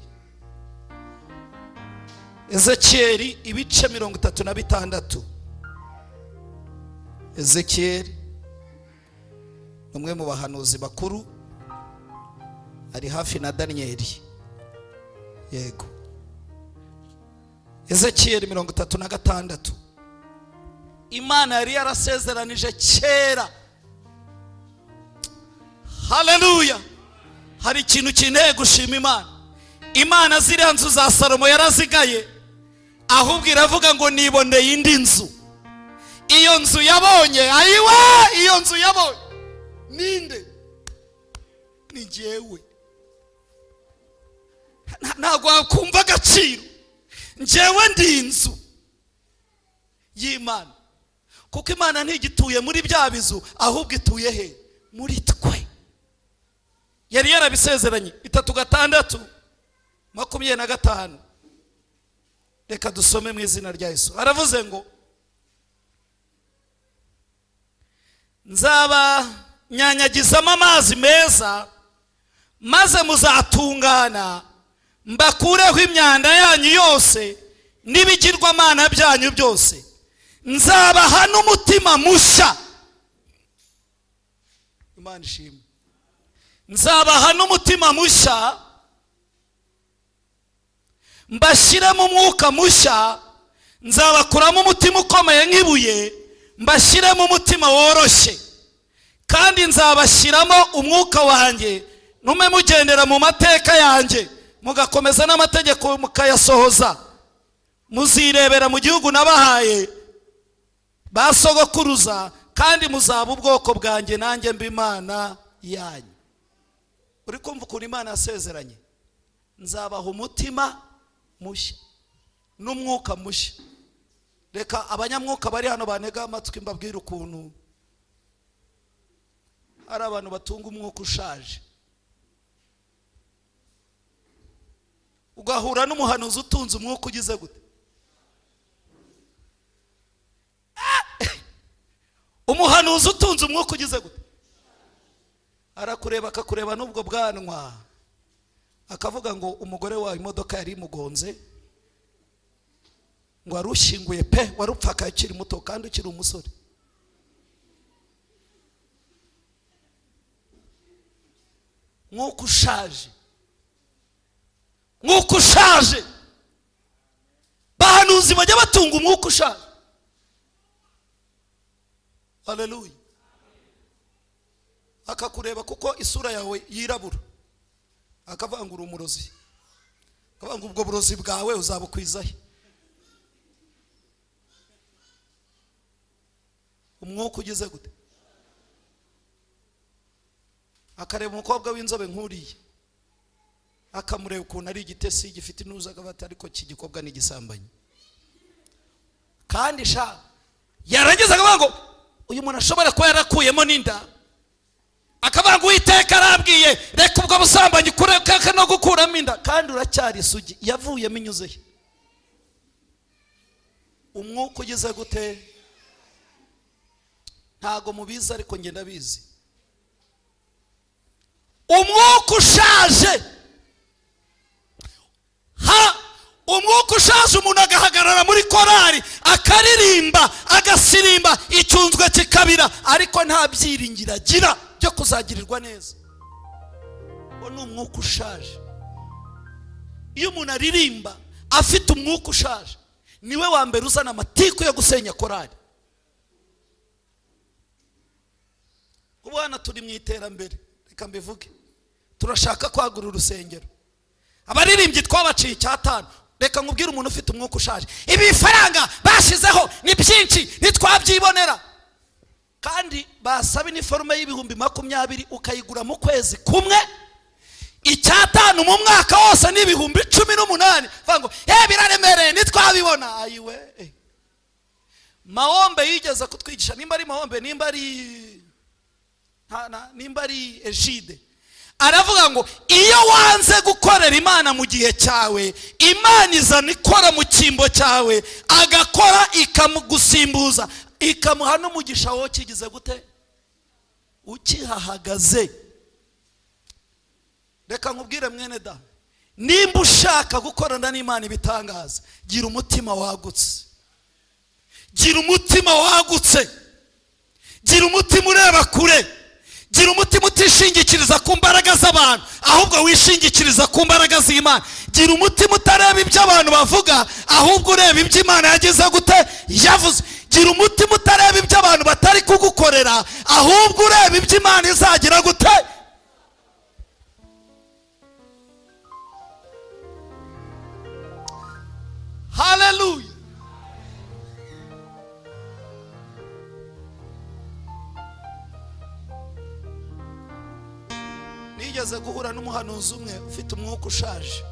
ibice 36. Ezekiyeli umwe mu bahanuzi bakuru, ari hafi na Daniyeli. Yego. Ezekiyeli 36. Imana yari yarasezeranije kera. Haleluya. Hari ikintu kineye gushima Imana. Imana ziriya nzu za Salomo yarazigaye, ahubwo iravuga ngo niboneye indi nzu. Iyo nzu yabonye, ayiwe, iyo nzu yabonye ninde? Ni njyewe. Ntabwo wakumva agaciro. Njyewe ndi inzu y'Imana, kuko Imana ntigituye muri bya bizu, ahubwo ituye he? Muri twe. Yari yarabisezeranye 3:25. Reka dusome mu izina rya Yesu. Aravuze ngo nzaba nyanyagizamo amazi meza, maze muzatungana, mbakureho imyanda yanyu yose, n'ibigirwamana byanyu byose, nzabaha n'umutima mushya. Imana ishimwe. Nzabaha n'umutima mushya, mbashyiremo umwuka mushya, nzabakuramo umutima ukomeye nk'ibuye, mbashyiremo umutima woroshye, kandi nzabashyiramo umwuka wanjye, nume mugendera mu mateka yanjye, mugakomeza n'amategeko mukayasohoza. Muzirebera mu gihugu nabahaye ba sogokuruza, kandi muzaba ubwoko bwanjye, nanjye mba Imana yanyu. Uri kumva ukuntu Imana yasezeranye? Nzabaha umutima mushya n'umwuka mushya. Reka abanyamwuka bari hano banega amatwi mbabwira ukuntu hari abantu batunga umwuka ushaje. Ugahura n'umuhanuzi utunze umwuka ugize gute? Umuhanuzi utunze umwuka ugize gute? Arakureba akakureba n'ubwo bwanwa, akavuga ngo umugore wawe imodoka yari imugonze, ngo warushyinguye pe, warupfakaye ukiri muto kandi ukiri umusore. Mwuka ushaje, mwuka ushaje. Bahanuzi bajya batunga umwuka ushaje. Haleluya. Akakureba kuko isura yawe yirabura, akavuga ngo uri umurozi, akavuga ngo ubwo burozi bwawe uzabukwizahe? Umwuka ugize gute? Akareba umukobwa w'inzobe nkuriye, akamureba ukuntu ari igitesi gifite inuza, agafata ariko kigikobwa n'igisambanyi. Kandi sha yarangiza akavuga ngo uyu muntu ashobora kuba yarakuyemo n'inda, akavuga ngo Uwiteka arabwiye reka ubwo busambanyi kureka no gukuramo inda, kandi uracyari isugi, yavuyemo inyuze. Umwuka ugize gute? Ntago mubizi ariko ngenda bizi. Umwuka ushaje. Umwuka ushaje, umuntu agahagarara muri korari akaririmba agasirimba icyunzwe kikabira, ariko nta byiringiro agira byo kuzagirirwa neza. Uwo ni umwuka ushaje. Iyo umuntu aririmba afite umwuka ushaje, niwe wa mbere uzana amatiku yo gusenya korari. Ubwana turi mu iterambere, reka mbivuge, turashaka kwagura urusengero. Abaririmbyi twabaciye icyatanu. Reka nkubwire umuntu ufite umwuka ushaje, ibi faranga bashizeho ni byinshi ntitwabyibonera, kandi basaba iniforume y'ibihumbi 20 ukayigura mu kwezi kumwe, icyatanu mu mwaka wose ni ibihumbi 18. Vango biraremereye ntitwabibona. Ayiwe, Mahombe yigeze kutwigisha, nimba ari Mahombe nimba ari Ejide, aravuga ngo iyo wanze gukorera Imana mu gihe cyawe, Imana izana ikora mu cyimbo cyawe, agakora ikamugusimbuza, ikamuha n'umugisha wo kigize gute? Ukihahagaze. Reka nkubwire mwene da, nimba ushaka gukorana n'Imana ibitangaza, gira umutima wagutse. Gira umutima wagutse. Gira umutima ureba kure. Gira umutima utishingikiriza ku mbaraga z'abantu, ahubwo wishingikiriza ku mbaraga z'Imana. Gira umutima utareba ibyo abantu bavuga, ahubwo ureba ibyo Imana yagize gute? Yavuze. Gira umutima utareba ibyo abantu batari kugukorera, ahubwo ureba ibyo Imana izagira gute? Hallelujah. Nigeze guhura n'umuhanuzi umwe ufite umwuka ushaje.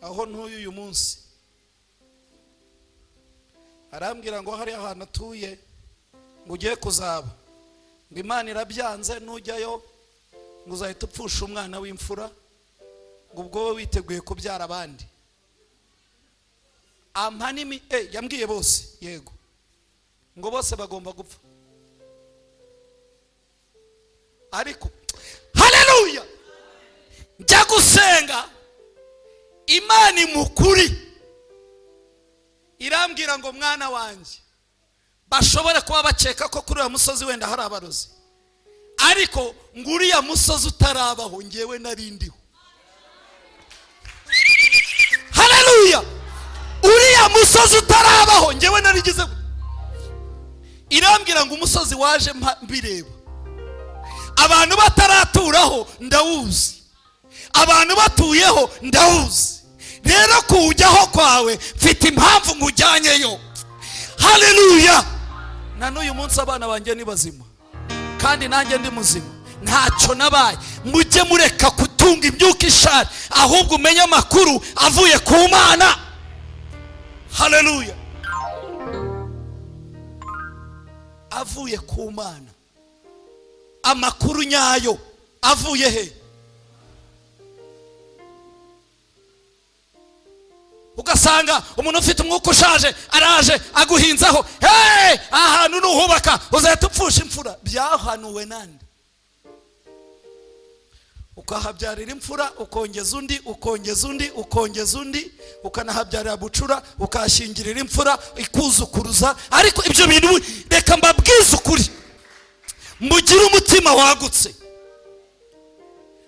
Aho ntuye uyu munsi, arambwira ngo hari ahantu atuye ngo ugiye kuzaba, ngo Imana irabyanze, nujyayo ngo uzahita upfusha umwana w'imfura, ngo ubwo wowe witeguye kubyara abandi. Ampanimi yambwiye bose yego, ngo bose bagomba gupfa. Ariko haleluya, njya gusenga Imana imukuri irambwira ngo mwana wanjye bashobore kuba bakeka ko kuri uyu musozi wenda hari abarozi, ariko nguriya musozi utarabaho ngewe narindiho. Haleluya! Uriya musozi utarabaho ngewe narigize. Irambwira ngo umusozi waje mbireba, abantu bataraturaho ndawuzi, abantu batuyeho ndawuzi, rero kujyaho kwawe mfite impamvu ngujyanyeyo. Haleluya! Na n'uyu munsi abana banjye ni bazima kandi nanjye ndi muzima, ntacyo nabaye. Mujye mureka kutunga imyuka ishari, ahubwo umenye amakuru avuye ku Mana. Haleluya! Avuye ku Mana, amakuru nyayo avuye he? Ugasanga umuntu ufite umwuka ushaje araje aguhinzaho, hey, ahantu nuhubaka uzahita upfusha imfura. Byahanuwe nande? Ukahabyarira imfura, ukongeza undi, ukongeza undi, ukongeza undi, ukanahabyarira bucura, ukahashingirira imfura ikuzukuruza. Ariko ibyo bintu reka mbabwize ukuri, mugire umutima wagutse,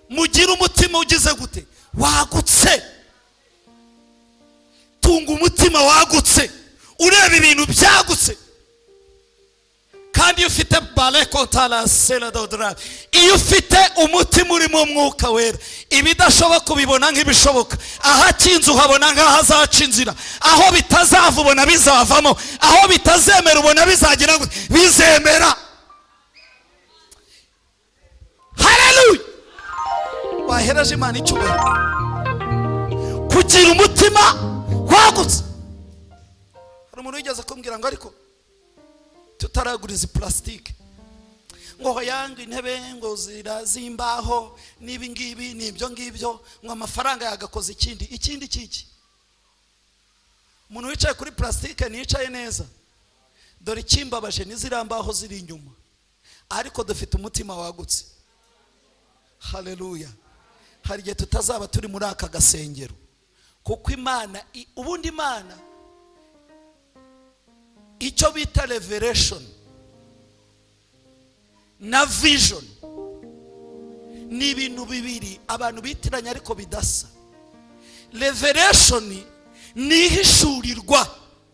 mugire umutima ugize gute? Wagutse. Tunga umutima wagutse, ureba ibintu byagutse. Kandi iyo ufite iyo ufite umutima urimo umwuka wera, ibidashoboka ubibona nk'ibishoboka, ahakinze uhabona nk'ahazaca inzira, aho bitazava ubona bizavamo, aho bitazemera ubona bizagira ngo bizemera. Haleluya! Waheraje Imana icyubahiro. Kugira umutima wagutse. Hari umuntu wigeze kumbwira ngo ariko tutaraguriza plastike, ngo yanga intebe ngo zirazimbaho nibi ngibi nibyo ngibyo, ngo amafaranga yagakoze ikindi kiki. Umuntu wicaye kuri plastike nicaye neza. Dore kimbabaje nizirambaho ziri inyuma, ariko dufite umutima wagutse. Haleluya! Hari igihe tutazaba turi muri aka gasengero, kuko Imana, ubundi Imana icyo bita revelation na vision ni ibintu bibiri abantu bitiranya ariko bidasa. Revelation ni ihishurirwa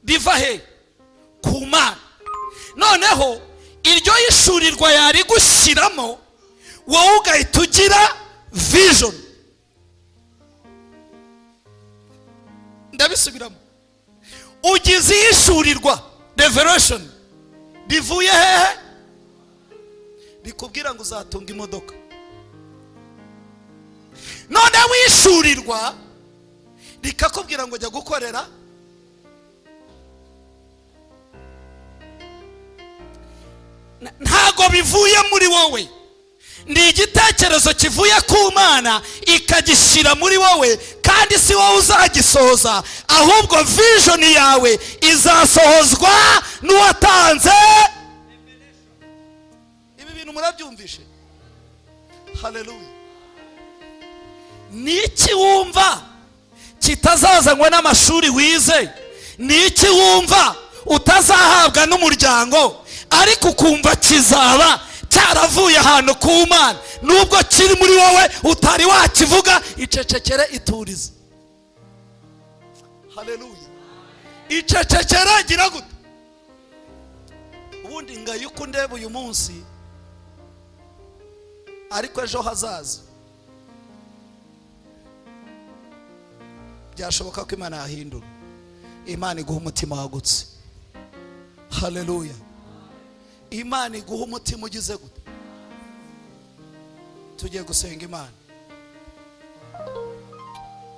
riva he? Ku Mana. Noneho iryo hishurirwa yari gushyiramo, wowe ugahita ugira vision. Ndabisubiramo, ugize ihishurirwa revelation bivuye hehe? Bikubwira ngo uzatunga imodoka. None wishurirwa rikakubwira ngo jya gukorera. Ntago bivuye muri wowe, ni igitekerezo kivuye ku Mana ikagishyira muri wowe, kandi si wowe uzagisohoza, ahubwo vision yawe izasohozwa n'uwatanze. Ibi bintu murabyumvishe? Haleluya! Niki wumva kitazazanywa n'amashuri wize? Niki wumva utazahabwa n'umuryango, ariko ukumva kizaba cyaravuye ahantu ku Mana, nubwo kiri muri wowe utari wakivuga? Icecekere, iturize. Haleluya! Icecekere, gira gute? Ubundi ngayo uko ndeba uyu munsi, ariko ejo hazaza byashoboka ko Imana yahindura. Imana iguha umutima wagutse. Haleluya! Imana iguha umutima ugize gute? Tugiye gusenga Imana.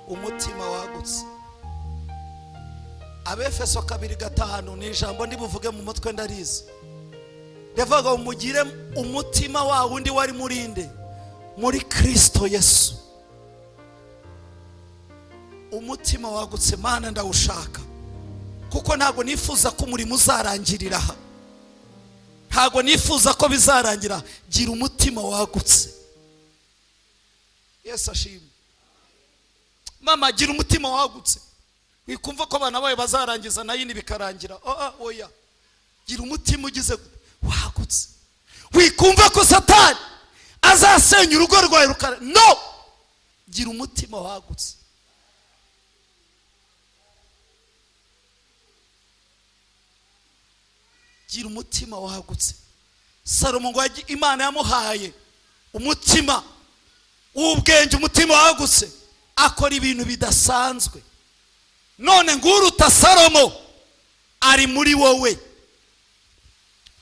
Umutima wagutse. Abefeso 2:5 ni ijambo ndibuvuge mu mutwe ndarize. Ndavuga umugire umutima wa wundi wari murinde muri Kristo Yesu. Umutima wagutse Mana ndawushaka, kuko ntago nifuza ko umurimo uzarangirira aha, ntago nifuza ko bizarangira. Gira umutima wagutse. Yesu ashimwe. Mama, gira umutima wagutse. Wikumva ko abana bawe bazarangiza nayo bikarangira. Oya, gira umutima ugize wagutse. Wikumva ko Satani azasenya urugo rwawe rukara. No, gira umutima wagutse. Gira umutima wagutse. Salomo ngo Imana yamuhaye umutima w'ubwenge, umutima wagutse, akora ibintu bidasanzwe. None nguruta Salomo ari muri wowe.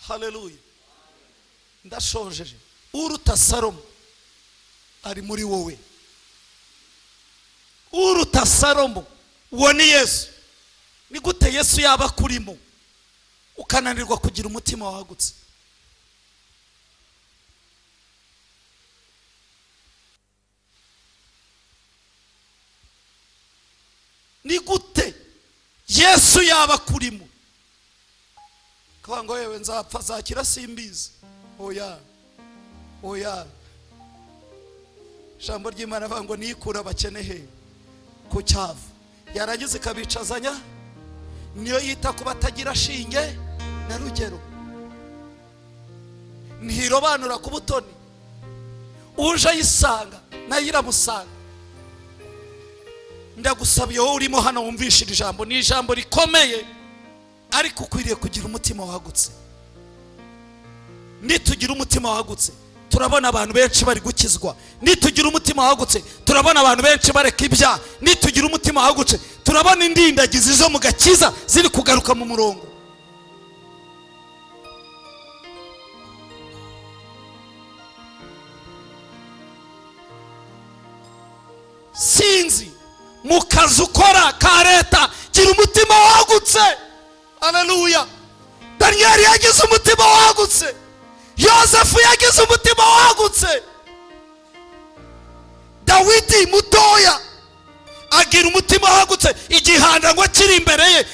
Haleluya. Ndashojeje. Uruta Salomo ari muri wowe. Uruta Salomo uwo ni Yesu. Ni gute Yesu yaba kurimo ukananirwa kugira umutima wagutse? Ni gute Yesu yaba kurimo kabango yewe nzapfa zakira simbizi? Oya, jambo ry'Imana avuga ngo nikura abakene he ku cyavu, yarangiza ikabicazanya, niyo yita ku batagira shinge na rugero, ntirobanura ku butoni, uje ayisanga nayo iramusanga. Ndagusabiye wowe urimo hano wumvishira ijambo, ni ijambo rikomeye, ariko ukwiriye kugira umutima wagutse. Nitugira umutima wagutse turabona abantu benshi bari gukizwa. Nitugira umutima wagutse turabona abantu benshi bareka ibyaha. Nitugira umutima wagutse turabona indindagizi zo mu gakiza ziri kugaruka mu murongo. Sinzi mu kazi ukora ka leta, gira umutima wagutse. Haleluya. Danieli yagize umutima wagutse. Yosefu yagize umutima wagutse. Dawidi mutoya agira umutima wagutse. Igihanda ngo kiri imbere ye,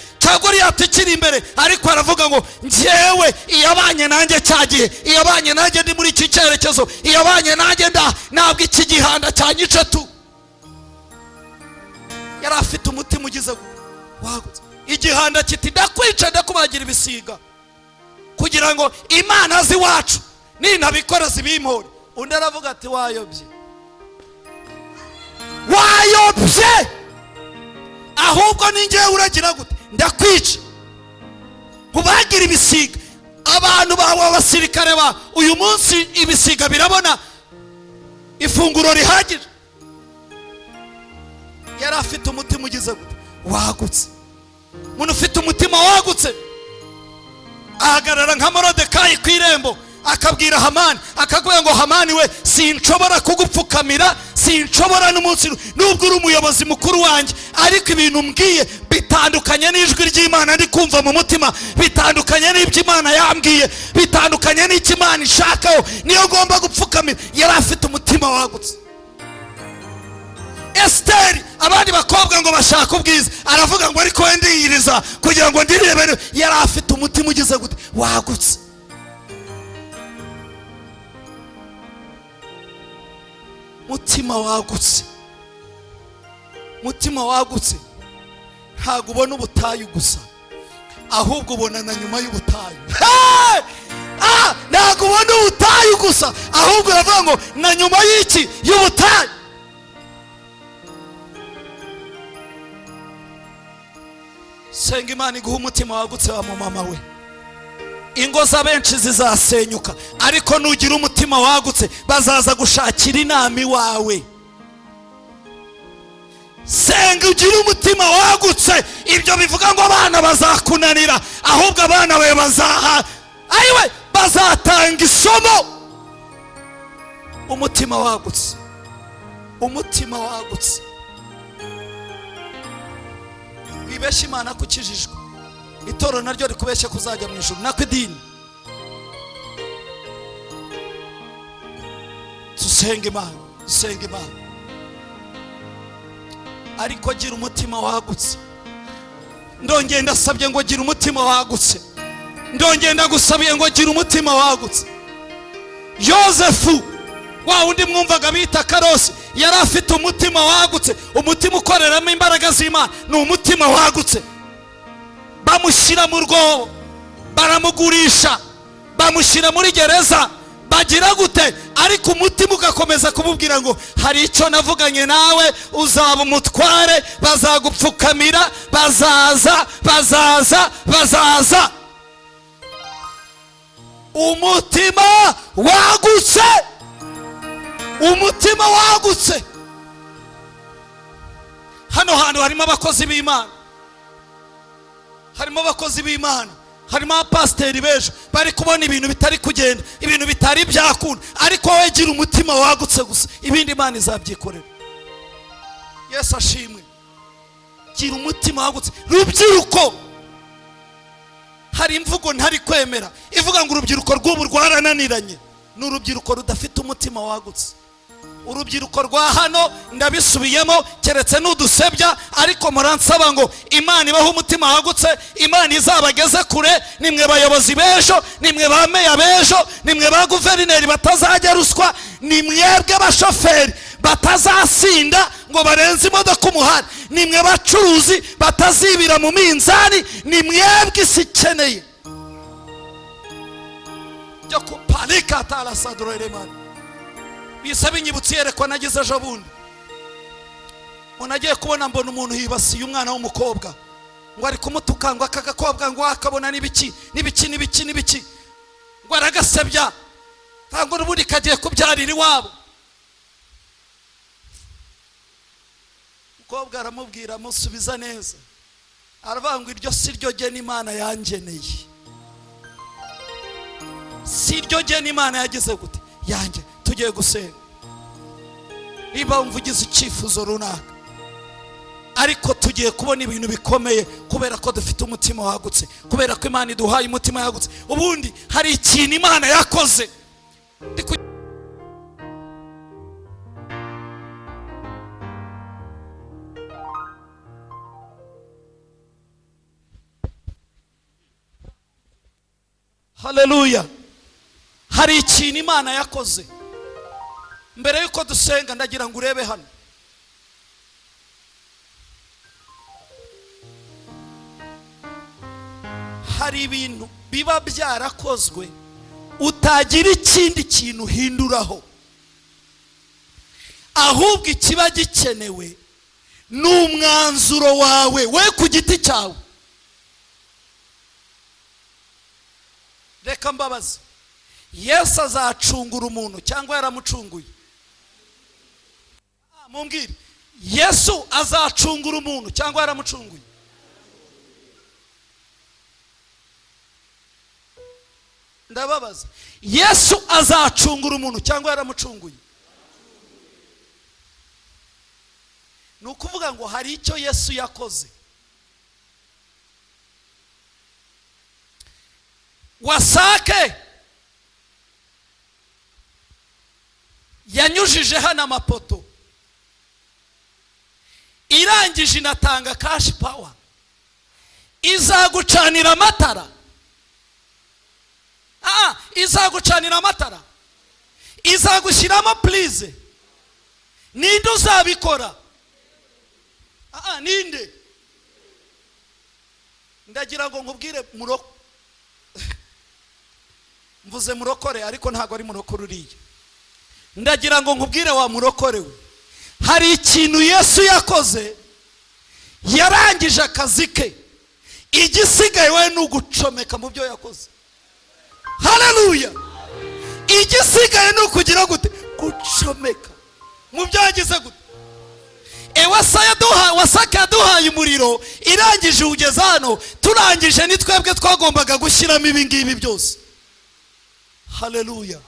Goliati kiri imbere, ariko aravuga ngo njyewe iyabanye nanjye cyagiye, iyabanye nanjye ndi muri iki cyerekezo, iyabanye nanjye ntabwo iki gihanda cyanyice tu. Yari afite umutima ugize wagutse. Igihanda kiti ndakwica ndakubagira ibisiga, kugira ngo Imana ziwacu ninabikora zibimpore. Undi aravuga ati wayobye, ahubwo ninjye uragira gute ndakwica kubagira ibisiga. Abantu bawe abasirikare ba uyu munsi ibisiga birabona ifunguro rihagije. Yari afite umutima ugize gute wagutse. Umuntu ufite umutima wagutse ahagarara nka Morodekayi ku irembo akabwira Hamani, akakubwira ngo Hamani we, sinshobora kugupfukamira, sinshobora n'umunsi nubwo uri umuyobozi mukuru wanjye, ariko ibintu mbwiye bitandukanye n'ijwi ry'Imana ndi kumva mu mutima, bitandukanye n'ibyo Imana yambwiye, bitandukanye n'icyo Imana ishakaho, niyo ngomba gupfukamira. Yari afite umutima wagutse. Esteri, abandi bakobwa ngo bashaka ubwiza, aravuga ngo ariko wendiyiriza kugira ngo ndirebe. Yari afite umutima ugize gute wagutse. Mutima wagutse. Mutima wagutse ntabwo ubona ubutayu gusa, ahubwo ubona na nyuma y'ubutayu. Ntabwo ubona ubutayu gusa, ahubwo uravuga ngo na nyuma y'iki y'ubutayu. Senga Imana iguha umutima wagutse wa mama we. Ingo z'abenshi zizasenyuka, ariko nugira umutima wagutse bazaza gushakira inama iwawe. Senga ugire umutima wagutse. Ibyo bivuga ngo abana bazakunanira, ahubwo abana we bazatanga isomo. Umutima wagutse. Umutima wagutse. Wibeshya Imana kukijijwe, itoro naryo rikubeshya kuzajya mu ijuru, nako idini. Dusenga Imana, ariko gira umutima wagutse. Ndongera ndasabye ngo gira umutima wagutse. Ndongera ndagusabiye ngo gira umutima wagutse. Yosefu wa wundi mwumvaga bita Karosi yari afite umutima wagutse, umutima ukoreramo imbaraga z'Imana, ni umutima wagutse. Bamushyira mu rwobo, baramugurisha, bamushyira muri gereza, bagira gute, ariko umutima ugakomeza kumubwira ngo hari icyo navuganye nawe, uzaba umutware, bazagupfukamira, bazaza. Umutima wagutse, umutima wagutse. Hano hantu harimo abakozi b'Imana, harimo abakozi b'Imana, harimo abapasiteri bejo bari kubona ibintu bitari kugenda, ibintu bitari byakunda, ariko wowe gira umutima wagutse gusa, ibindi Imana izabyikorera. Yesu ashimwe. Gira umutima wagutse. Rubyiruko, hari imvugo ntari kwemera ivuga ngo urubyiruko rw'ubu rwarananiranye. Ni urubyiruko rudafite umutima wagutse. Urubyiruko rwa hano ndabisubiyemo, keretse n'udusebya, ariko muransaba ngo Imana ibaho umutima wagutse, Imana izabageze kure. Nimwe bayobozi bejo, nimwe ba meya bejo, nimwe ba guverineri batazajya ruswa, nimwebwe bashoferi batazasinda ngo barenze imodoka umuhanda, nimwe bacuruzi batazibira mu minzani, nimwebwe isi ikeneye. Jya kuparika atarasadurere Imana. Bisaba inyibutso yerekwa nagize ejo bundi. Munagiye kubona mbona umuntu yibasiye umwana w'umukobwa, ngo ari kumutuka, ngo aka gakobwa ngo akabona n'ibiki ngo aragasebya, ngo ubundi kagiye kubyarira iwabo. Umukobwa aramubwira, amusubiza neza, aravuga ngo iryo si ryo gena Imana yangeneye, si ryo gena Imana yagize gute yanjye. Tugiye gusenga, niba mvugize icyifuzo runaka, ariko tugiye kubona ibintu bikomeye kubera ko dufite umutima wagutse, kubera ko Imana iduhaye umutima wagutse. Ubundi hari ikintu Imana yakoze. Haleluya. Hari ikintu Imana yakoze. Mbere yuko dusenga ndagira ngo urebe hano. Hari ibintu biba byarakozwe utagira ikindi kintu hinduraho, ahubwo ikiba gikenewe ni umwanzuro wawe we ku giti cyawe. Reka mbabaze, Yesu azacungura umuntu cyangwa yaramucunguye? Mumbwire, Yesu azacungura umuntu cyangwa yaramucunguye? Ndababaza, Yesu azacungura umuntu cyangwa yaramucunguye? Ni ukuvuga ngo hari icyo Yesu yakoze. Wasake yanyujije hano amapoto, irangije inatanga cash power, izagucanira amatara. Izagucanira amatara, izagushyiramo please. Ninde uzabikora? Ninde? Ndagira ngo nkubwire mvuze murokore, ariko ntago ari murokore uriye. Ndagira ngo nkubwire wa murokorewe, hari ikintu Yesu yakoze, yarangije akazi ke, igisigaye we n'ugucomeka mu byo yakoze. Haleluya. Igisigaye n'ukugira gute? Gucomeka mu byo yagize gute. Wasake yaduhaye umuriro, irangije ugeze hano, turangije ni twebwe twagombaga gushyiramo ibi ngibi byose. Haleluya.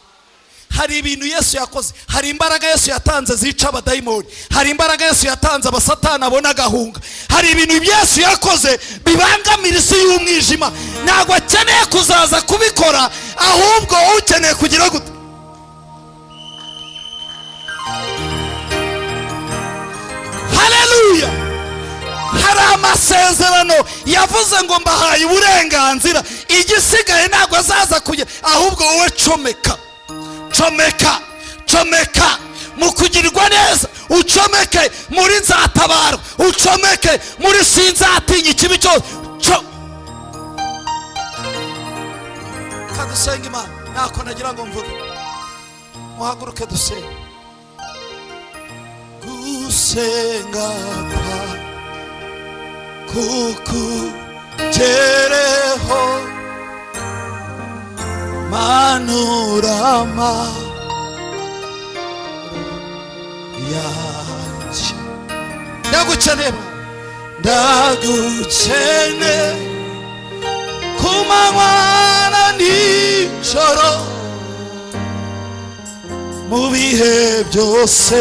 Hari ibintu Yesu yakoze, hari imbaraga Yesu yatanze zica abadayimoni, hari imbaraga Yesu yatanze abasatani abona agahunga, hari ibintu Yesu yakoze bibangamira isi y'umwijima. Ntabwo akeneye kuzaza kubikora, ahubwo ukeneye kugira gute? Haleluya. Hari amasezerano yavuze ngo mbahaye uburenganzira, igisigaye ntabwo azaza kujya, ahubwo wowe comeka, comeka, comeka mu kugirirwa neza, ucomeke muri nzatabarwa, ucomeke muri sinzatinya ikibi cyose. Kadusenga Imana, ntako nagira ngo mvuge, muhaguruke dusenge. Gusenga kukugereho, manurama yanje, ndagukeneye ku manywa na nijoro, mu bihe byose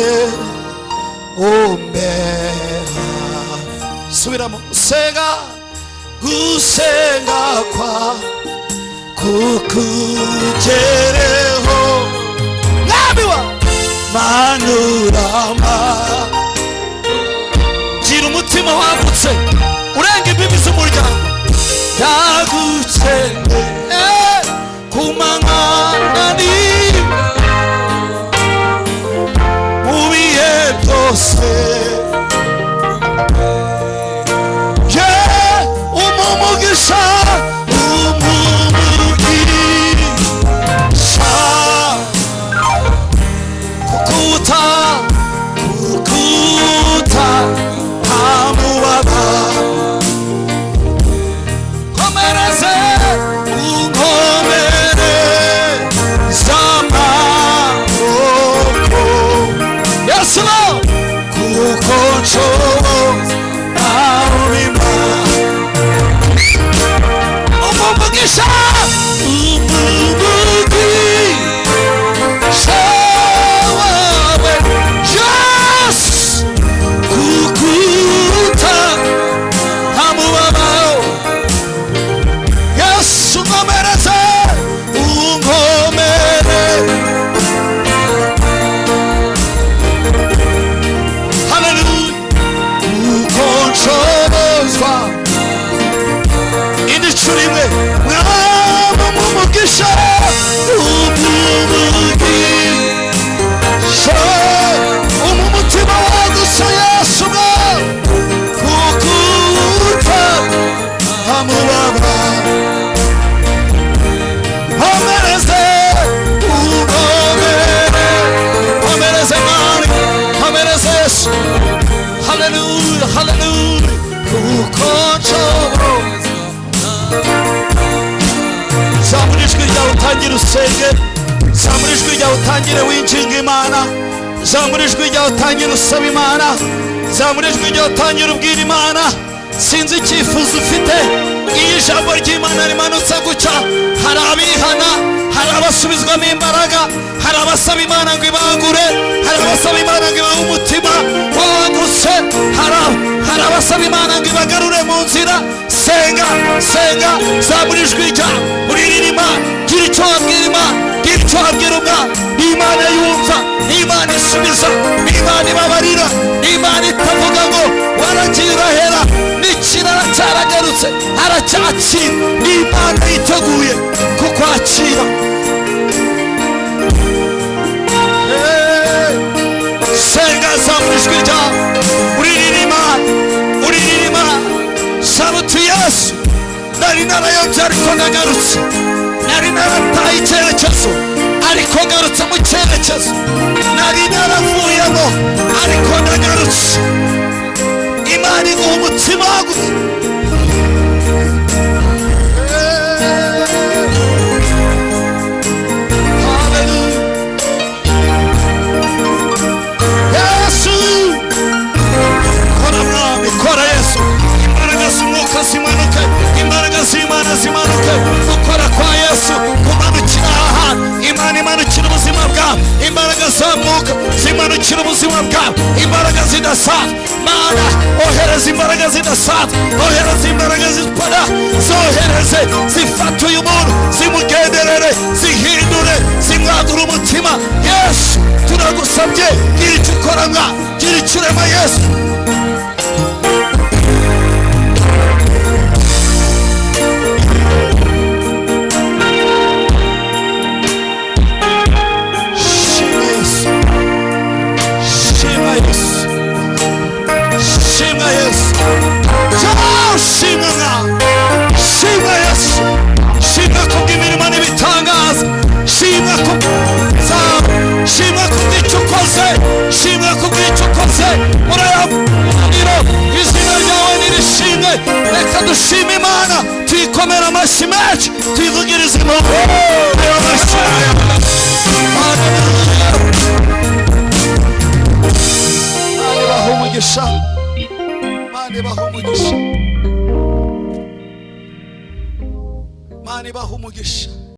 umbera. Subiramo. Gusenga kwa kukugereho, mwami wa manurama, gira umutima wagutse urenga imbibi z'umuryango. Ndagukeneye ku manywa na nijoro, mu bihe byose umugisha, kukuta amubaba, komereze unkomere z'amaboko, Yesu kuko nshoboza urima umugisha, umugisha wawe Yesu, kukuta amubaba, Yesu unkomereze unkomere, haleluya, kuko nshobozwa indicuro imwe, mwaba mu mugisha, umugisha umutima wagutse Yesu, kukuta amubaba, nkomereze unkomere, nkomereze Mani, nkomereze Yesu, haleluya, haleluya, kuko nshoboza. Zamura ijwi ryawe utangire usenge, zamura ijwi ryawe utangire winginga Imana, zamura ijwi ryawe utangire usaba Imana, zamura ijwi ryawe utangire ubwira Imana. Sinzi icyifuzo ufite, iyo ijambo ry'Imana rimanutse gutya, hari abihana, hari abasubizwamo imbaraga, hari abasaba Imana ngo ibangure, hari abasaba Imana ngo ibahe umutima wagutse, hari abasaba Imana ngo ibagarure mu nzira. Senga, senga, zamura ijwi ryawe uririre Imana, gira icyo wabwira Imana, gira icyo wabwira Umwana. Imana yumva, Imana isubiza, Imana ibabarira, Imana itavuga ngo waragiye urahera, n'ikirara cyaragarutse, aracyakira. Imana yiteguye kukwakira. Senga, zamura ijwi ryawe uririre Imana, uririre Imana. Saluti Yesu, nari narayobye ariko nagarutse, nari narataye icyerekezo ariko ngarutse mu cyerekezo, nari naravuyemo ariko nagarutse. Imana iguha umutima wagutse. Yesu, kora Mwami, kora Yesu, imbaraga z'umwuka zimanuke, imbaraga z'Imana zimanuke, gukora kwa Yesu kumanukira aha hantu. Imana imanukira ubuzima bwawe, imbaraga z'umwuka zimanukira ubuzima bwawe, imbaraga zidasanzwe. Mana, ohereza imbaraga zidasanzwe, ohereza imbaraga zikora, zohereze zifate uyu muntu, zimugenderere, zihindure, zimwagure umutima. Yesu, turagusabye, gira icyo ukora mwa, gira icyo urema Yesu. Yesu, izina ryawe nirishimwe. Reka dushime Imana, tuyikomere amashyi menshi, tuyivugirize impundu. Imana ibahe umugisha, Imana ibahe umugisha, Imana ibahe umugisha.